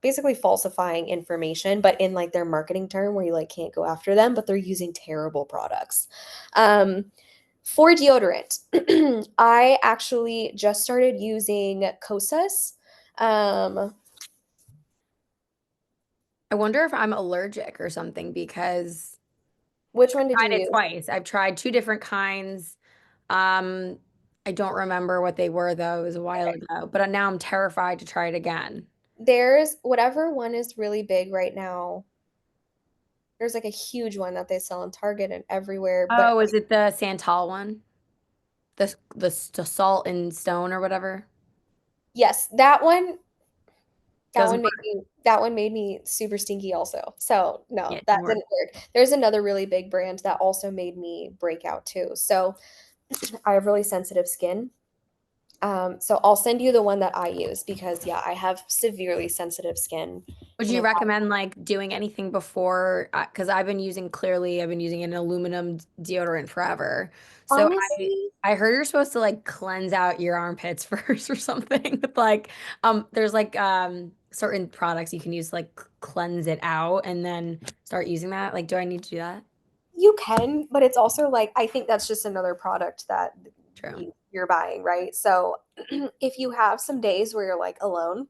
basically falsifying information, but in like their marketing term where you like can't go after them, but they're using terrible products. For deodorant, I actually just started using Kosas. Um, I wonder if I'm allergic or something because which one did you tried it use? twice. I've tried two different kinds. Um, I don't remember what they were though. It was a while Okay. ago. But now I'm terrified to try it again. There's whatever one is really big right now. There's like a huge one that they sell in Target and everywhere, but Oh, is it the Santal one? The salt and stone or whatever? yes, Doesn't work. that one made me super stinky also. So Yeah, no, it that didn't work. didn't work. There's another really big brand that also made me break out too. So I have really sensitive skin. So I'll send you the one that I use because yeah, I have severely sensitive skin. Would And you it, recommend like doing anything before? Because I've been using an aluminum deodorant forever. So honestly, I heard you're supposed to like cleanse out your armpits first or something. Like there's like certain products you can use to like cleanse it out and then start using that. Like, do I need to do that? you can, but it's also like I think that's just another product that True. you're buying, right? So if you have some days where you're like alone,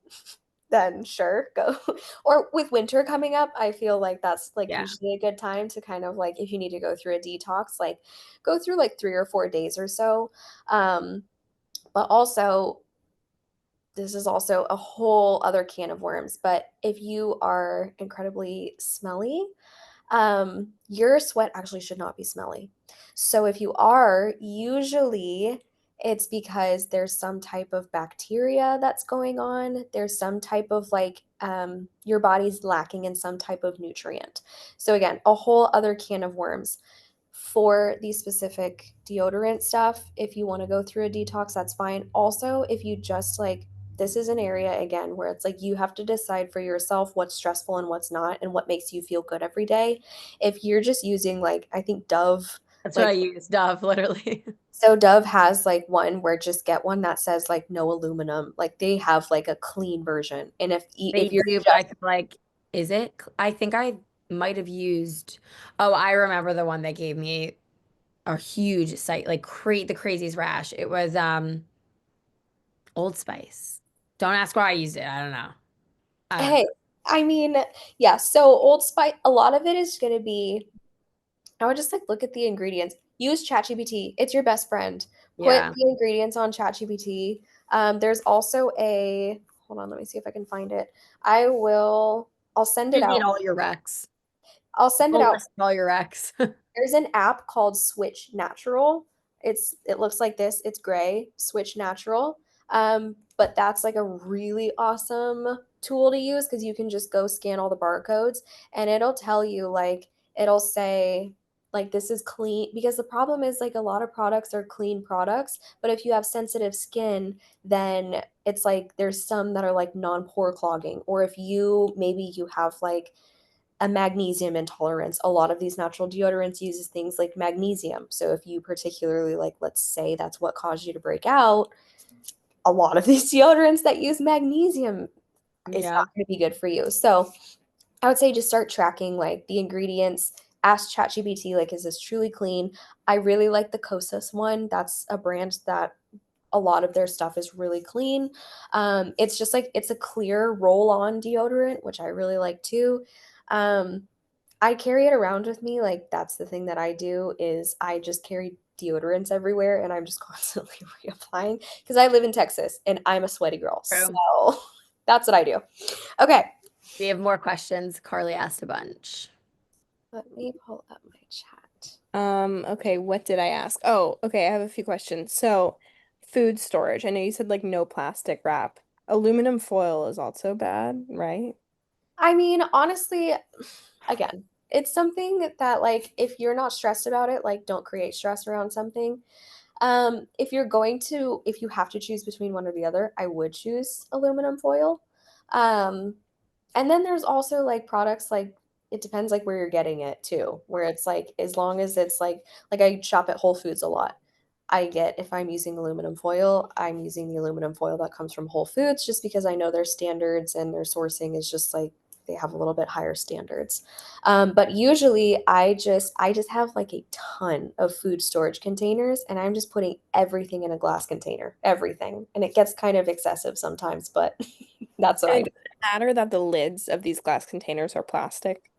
then sure, go. Or with winter coming up, I feel like that's like Yeah. usually a good time to kind of like if you need to go through a detox, like go through like 3 or 4 days or so. Um, but also this is also a whole other can of worms. But if you are incredibly smelly, your sweat actually should not be smelly. So if you are, usually it's because there's some type of bacteria that's going on. There's some type of like your body's lacking in some type of nutrient. So again, a whole other can of worms. For the specific deodorant stuff, if you want to go through a detox, that's fine. Also, if you just like this is an area again where it's like you have to decide for yourself what's stressful and what's not and what makes you feel good every day. If you're just using like I think Dove That's what I Like, use, Dove, literally. so Dove has like one where just get one that says like no aluminum. Like they have like a clean version. And They if you're do, but I just feel like, is it? I think I might have used, oh, I remember the one that gave me a huge site, like the craziest rash. It was Old Spice. Don't ask why I used it. I don't know. I don't know. hey, I mean, yeah, so Old Spice, a lot of it is going to be, I would just like look at the ingredients. Use ChatGPT. It's your best friend. Put Yeah. the ingredients on ChatGPT. There's also hold on, let me see if I can find it. I'll send it You out. need all your recs. I'll send A it out. list of all your recs. There's an app called Switch Natural. It looks like this. It's gray, Switch Natural. But that's like a really awesome tool to use because you can just go scan all the barcodes and it'll tell you like it'll say like this is clean because the problem is like a lot of products are clean products, but if you have sensitive skin, then it's like there's some that are like non-pore clogging, or if you have like a magnesium intolerance. A lot of these natural deodorants uses things like magnesium. So if you particularly like, let's say that's what caused you to break out, a lot of these deodorants that use magnesium is Yeah. not going to be good for you. So I would say just start tracking like the ingredients. Ask ChatGPT, like, is this truly clean? I really like the Kosas one. That's a brand that a lot of their stuff is really clean. It's just like it's a clear roll-on deodorant, which I really like too. Um, I carry it around with me, like, that's the thing that I do is I just carry deodorants everywhere, and I'm just constantly reapplying because I live in Texas, and I'm a sweaty girl, so True. that's what I do. Okay, We have more questions. Carly asked a bunch. let me pull up my chat. Okay, what did I ask? Oh, okay, I have a few questions. So, food storage. I know you said like no plastic wrap. Aluminum foil is also bad, right? I mean, honestly, again, it's something that, like, if you're not stressed about it, like, don't create stress around something. If you have to choose between one or the other, I would choose aluminum foil. Um, And then there's also like products like it depends like where you're getting it too, where it's like as long as it's like I shop at Whole Foods a lot. I get if I'm using aluminum foil, I'm using the aluminum foil that comes from Whole Foods just because I know their standards and their sourcing is just like they have a little bit higher standards. But usually I just have like a ton of food storage containers and I'm just putting everything in a glass container, everything. And it gets kind of excessive sometimes, but that's what I And do. does it matter that the lids of these glass containers are plastic?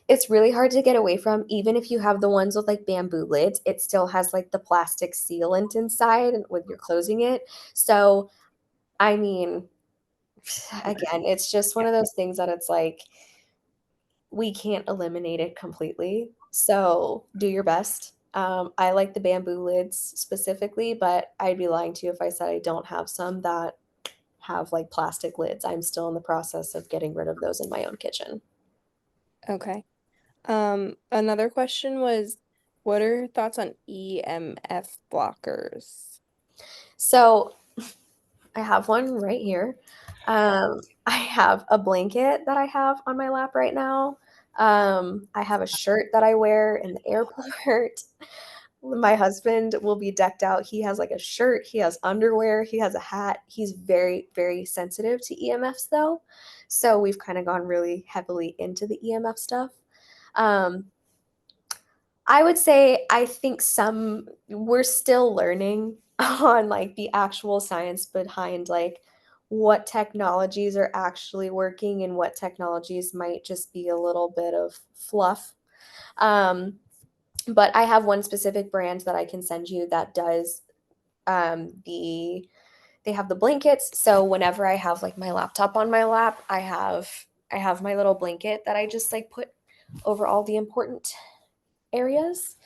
It's really hard to get away from. Even if you have the ones with like bamboo lids, it still has like the plastic sealant inside when you're closing it. So, I mean, again, it's just one Yeah. of those things that it's like we can't eliminate it completely. So, do your best. I like the bamboo lids specifically, but I'd be lying to you if I said I don't have some that have like plastic lids. I'm still in the process of getting rid of those in my own kitchen. Okay. Another question was, what are your thoughts on EMF blockers? So, I have one right here. I have a blanket that I have on my lap right now. I have a shirt that I wear in the airport. My husband will be decked out. He has like a shirt, he has underwear, he has a hat. He's very, very sensitive to EMFs though. So we've kind of gone really heavily into the EMF stuff. Um, I would say I think we're still learning on like the actual science behind like what technologies are actually working and what technologies might just be a little bit of fluff. Um, but I have one specific brand that I can send you that does they have the blankets. So whenever I have like my laptop on my lap, I have my little blanket that I just like put over all the important areas.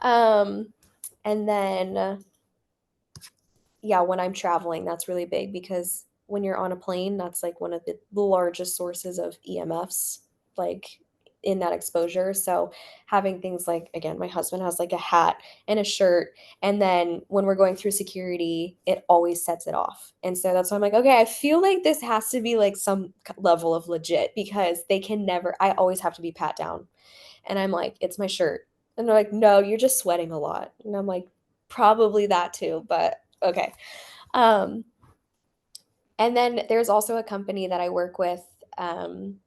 Um, and then, yeah, when I'm traveling, that's really big because when you're on a plane, that's like one of the largest sources of EMFs, like in that exposure. So having things like, again, my husband has like a hat and a shirt. And then when we're going through security, it always sets it off. And so that's why I'm like, okay, I feel like this has to be like some level of legit because they can never, I always have to be pat down. And I'm like, it's my shirt. And they're like, no, you're just sweating a lot. And I'm like, probably that too, but okay. Um, and then there's also a company that I work with um,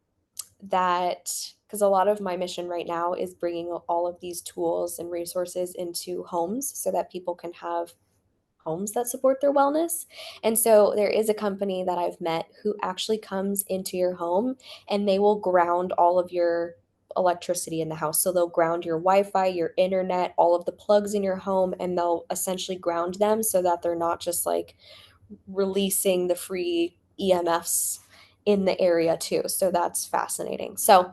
that, because a lot of my mission right now is bringing all of these tools and resources into homes so that people can have homes that support their wellness. And so there is a company that I've met who actually comes into your home and they will ground all of your electricity in the house. So they'll ground your Wi-Fi, your internet, all of the plugs in your home, and they'll essentially ground them so that they're not just like releasing the free EMFs in the area too. So that's fascinating. So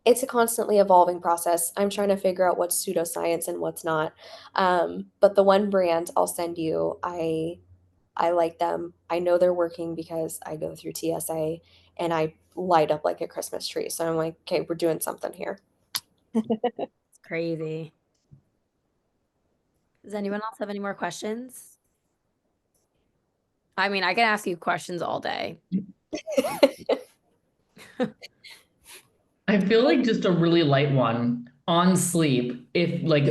it's a constantly evolving process. I'm trying to figure out what's pseudoscience and what's not. But the one brand I'll send you, I like them. I know they're working because I go through TSA and I light up like a Christmas tree. So I'm like, okay, we're doing something here. It's crazy. Does anyone else have any more questions? I mean, I can ask you questions all day. I feel like just a really light one on sleep. If like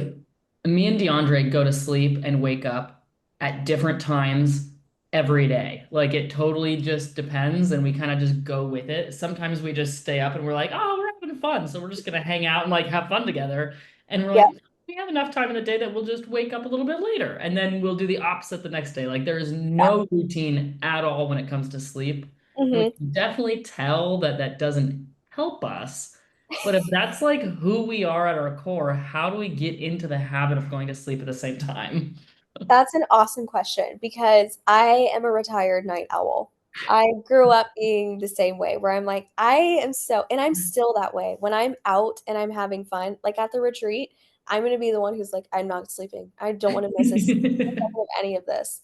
me and DeAndre go to sleep and wake up at different times every day. Like it totally just depends and we kind of just go with it. Sometimes we just stay up and we're like, oh, we're having fun. So we're just gonna hang out and like have fun together. And we're Yeah. like, we have enough time in the day that we'll just wake up a little bit later and then we'll do the opposite the next day. Like there is no routine at all when it comes to sleep. And we Hmm. can definitely tell that that doesn't help us. But if that's like who we are at our core, how do we get into the habit of going to sleep at the same time? That's an awesome question because I am a retired night owl. I grew up being the same way where I'm like, I am so, and I'm still that way. When I'm out and I'm having fun, like at the retreat, I'm going to be the one who's like, I'm not sleeping. I don't want to miss a second of any of this.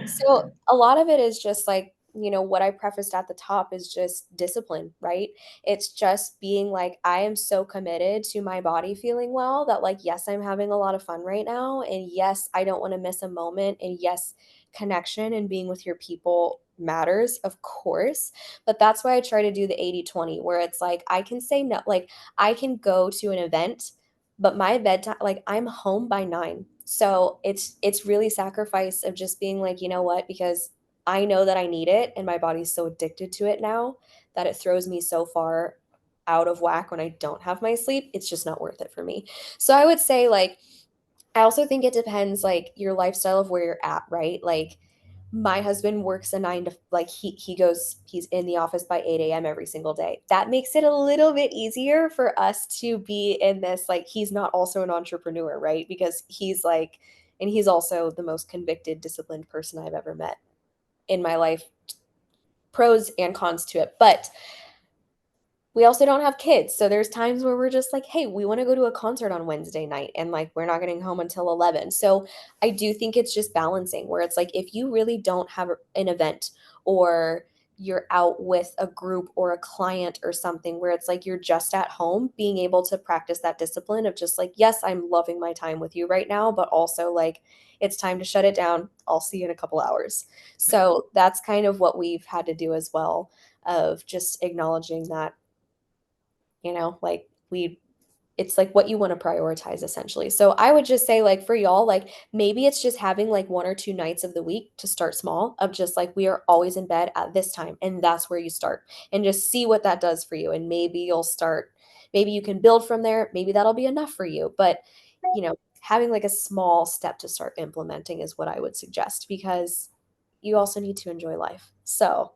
So a lot of it is just like, what I prefaced at the top is just discipline, right? It's just being like, I am so committed to my body feeling well that, like, yes, I'm having a lot of fun right now. And yes, I don't want to miss a moment. And yes, connection and being with your people matters, of course. But that's why I try to do the 80/20, where it's like, I can say no, like, I can go to an event but my bedtime, like I'm home by 9. So it's really sacrifice of just being like, you know what, because I know that I need it and my body's so addicted to it now that it throws me so far out of whack when I don't have my sleep. It's just not worth it for me. So I would say, like, I also think it depends, like, your lifestyle of where you're at, right? Like, my husband works a 9 to, like, he's in the office by 8 a.m. every single day. That makes it a little bit easier for us to be in this, like, he's not also an entrepreneur, right? Because he's like, and he's also the most convicted, disciplined person I've ever met in my life. Pros and cons to it. But we also don't have kids. So there's times where we're just like, hey, we want to go to a concert on Wednesday night and like we're not getting home until 11. So I do think it's just balancing where it's like if you really don't have an event or you're out with a group or a client or something where it's like you're just at home, being able to practice that discipline of just like, yes, I'm loving my time with you right now, but also like it's time to shut it down. I'll see you in a couple hours. So that's kind of what we've had to do as well, of just acknowledging that, like it's like what you want to prioritize essentially. So I would just say, like, for y'all, like maybe it's just having like 1 or 2 nights of the week to start small, of just like we are always in bed at this time and that's where you start, and just see what that does for you. And maybe you'll start, maybe you can build from there, maybe that'll be enough for you. But having like a small step to start implementing is what I would suggest, because you also need to enjoy life. So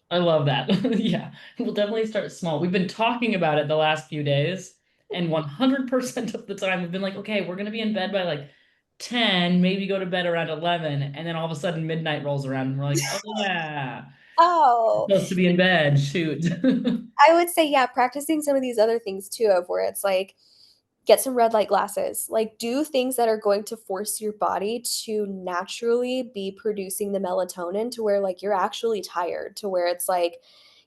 I love that. Yeah, we'll definitely start small. We've been talking about it the last few days, and 100% of the time we've been like, okay, we're gonna be in bed by like 10, maybe go to bed around 11, and then all of a sudden midnight rolls around and we're like, oh yeah, oh, supposed to be in bed. Shoot. I would say, yeah, practicing some of these other things too, of where it's like, get some red light glasses. Like, do things that are going to force your body to naturally be producing the melatonin to where like you're actually tired, to where it's like,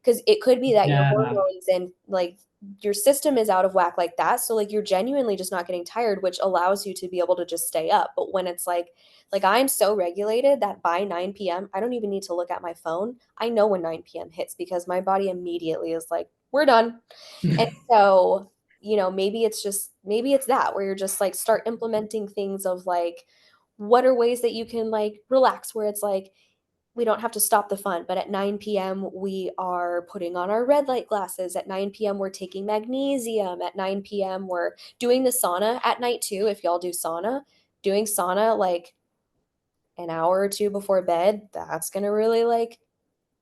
because it could be that your Yeah. hormones and like your system is out of whack like that. So like you're genuinely just not getting tired, which allows you to be able to just stay up. But when it's like I'm so regulated that by 9 p.m., I don't even need to look at my phone. I know when 9 p.m. hits because my body immediately is like, we're done. And so maybe it's that where you're just like start implementing things of like, what are ways that you can like relax, where it's like, we don't have to stop the fun, but at 9 p.m. we are putting on our red light glasses. At 9 p.m. we're taking magnesium. At 9 p.m. we're doing the sauna at night too. If y'all do sauna, doing sauna like an hour or two before bed, that's going to really like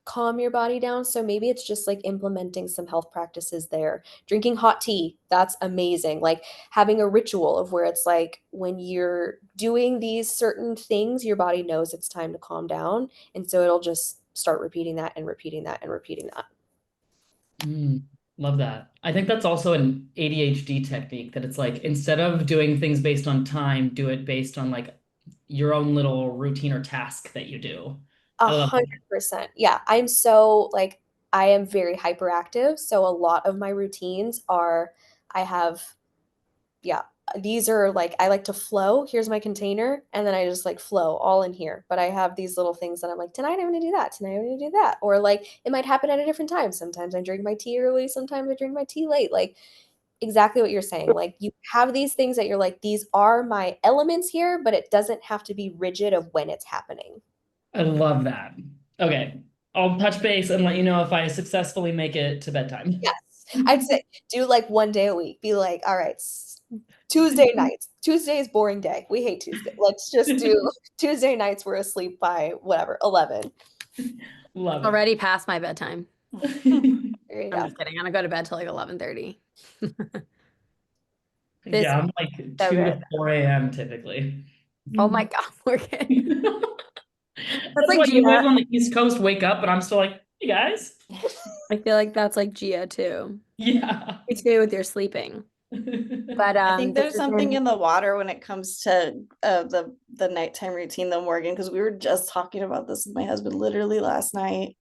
calm your body down. So maybe it's just like implementing some health practices there. Drinking hot tea, that's amazing. Like having a ritual of where it's like when you're doing these certain things, your body knows it's time to calm down. And so it'll just start repeating that and repeating that and repeating that. Love that. I think that's also an ADHD technique, that it's like instead of doing things based on time, do it based on like your own little routine or task that you do. I love that. 100%. Yeah. I'm so like, I am very hyperactive. So a lot of my routines are, I have, yeah, these are like, I like to flow. Here's my container. And then I just like flow all in here. But I have these little things that I'm like, tonight I'm going to do that. Tonight I'm going to do that. Or like, it might happen at a different time. Sometimes I drink my tea early. Sometimes I drink my tea late. Like, exactly what you're saying. Like, you have these things that you're like, these are my elements here, but it doesn't have to be rigid of when it's happening. I love that. Okay. I'll touch base and let you know if I successfully make it to bedtime. Yes. I'd say do like one day a week. Be like, all right, Tuesday nights. Tuesday is boring day. We hate Tuesday. Let's just do Tuesday nights. We're asleep by whatever, 11. Love it. Already past my bedtime. There you I'm go. just kidding. I'm gonna go to bed till like 11:30. Yeah, I'm like so 2 to good. 4 a.m. typically. Oh my God, Morgan. That's like why you guys Gia. on the East Coast wake up, and I'm still like, hey guys. I feel like that's like Gia too. Yeah. Me too with your sleeping. But I think there's something in the water when it comes to the nighttime routine though, Morgan, because we were just talking about this with my husband literally last night.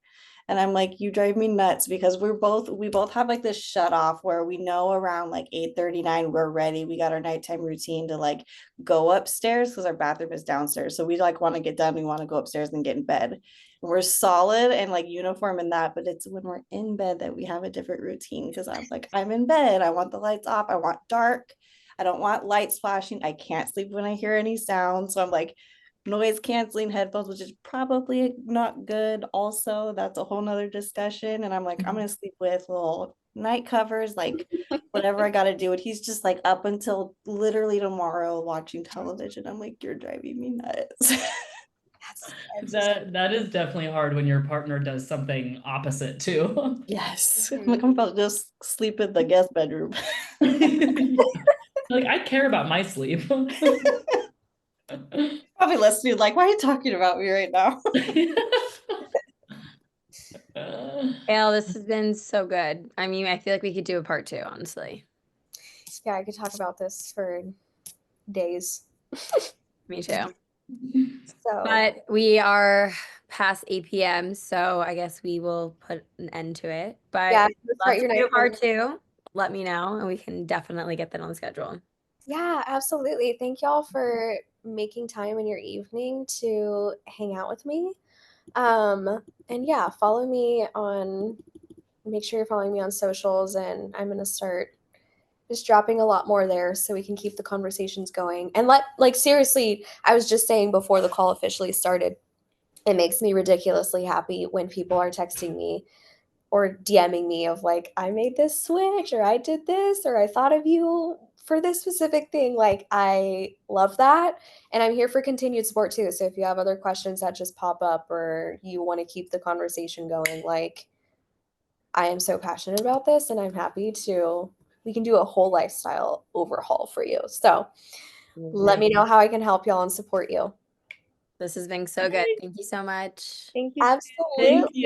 And I'm like, you drive me nuts, because we both have like this shut off where we know around like 8:39 we're ready. We got our nighttime routine to like go upstairs because our bathroom is downstairs. So we like want to get done. We want to go upstairs and get in bed. We're solid and like uniform in that, but it's when we're in bed that we have a different routine, because I'm like, I'm in bed. I want the lights off. I want dark. I don't want lights flashing. I can't sleep when I hear any sound. So I'm like, noise canceling headphones, which is probably not good. Also, that's a whole nother discussion. And I'm like, I'm gonna sleep with little night covers, like whatever I gotta do. And he's just like up until literally tomorrow watching television. I'm like, you're driving me nuts. That is definitely hard when your partner does something opposite too. Yes. I'm like, I'm about to just sleep in the guest bedroom. Like, I care about my sleep. Probably listening, like, why are you talking about me right now? Jael, this has been so good. I mean, I feel like we could do a part 2, honestly. Yeah, I could talk about this for days. Me too. So, But we are past 8 p.m., so I guess we will put an end to it. But yeah, let's do a part 2. Let me know, and we can definitely get that on the schedule. Yeah, absolutely. Thank y'all for making time in your evening to hang out with me. And yeah, make sure you're following me on socials, and I'm going to start just dropping a lot more there so we can keep the conversations going. And seriously, I was just saying before the call officially started, it makes me ridiculously happy when people are texting me or DMing me of like, I made this switch, or I did this, or I thought of you for this specific thing. Like, I love that. And I'm here for continued support too. So if you have other questions that just pop up, or you want to keep the conversation going, like, I am so passionate about this, and I'm happy we can do a whole lifestyle overhaul for you. So let me know how I can help y'all and support you. This has been so good. Thank you so much. Thank you. Absolutely. Thank you.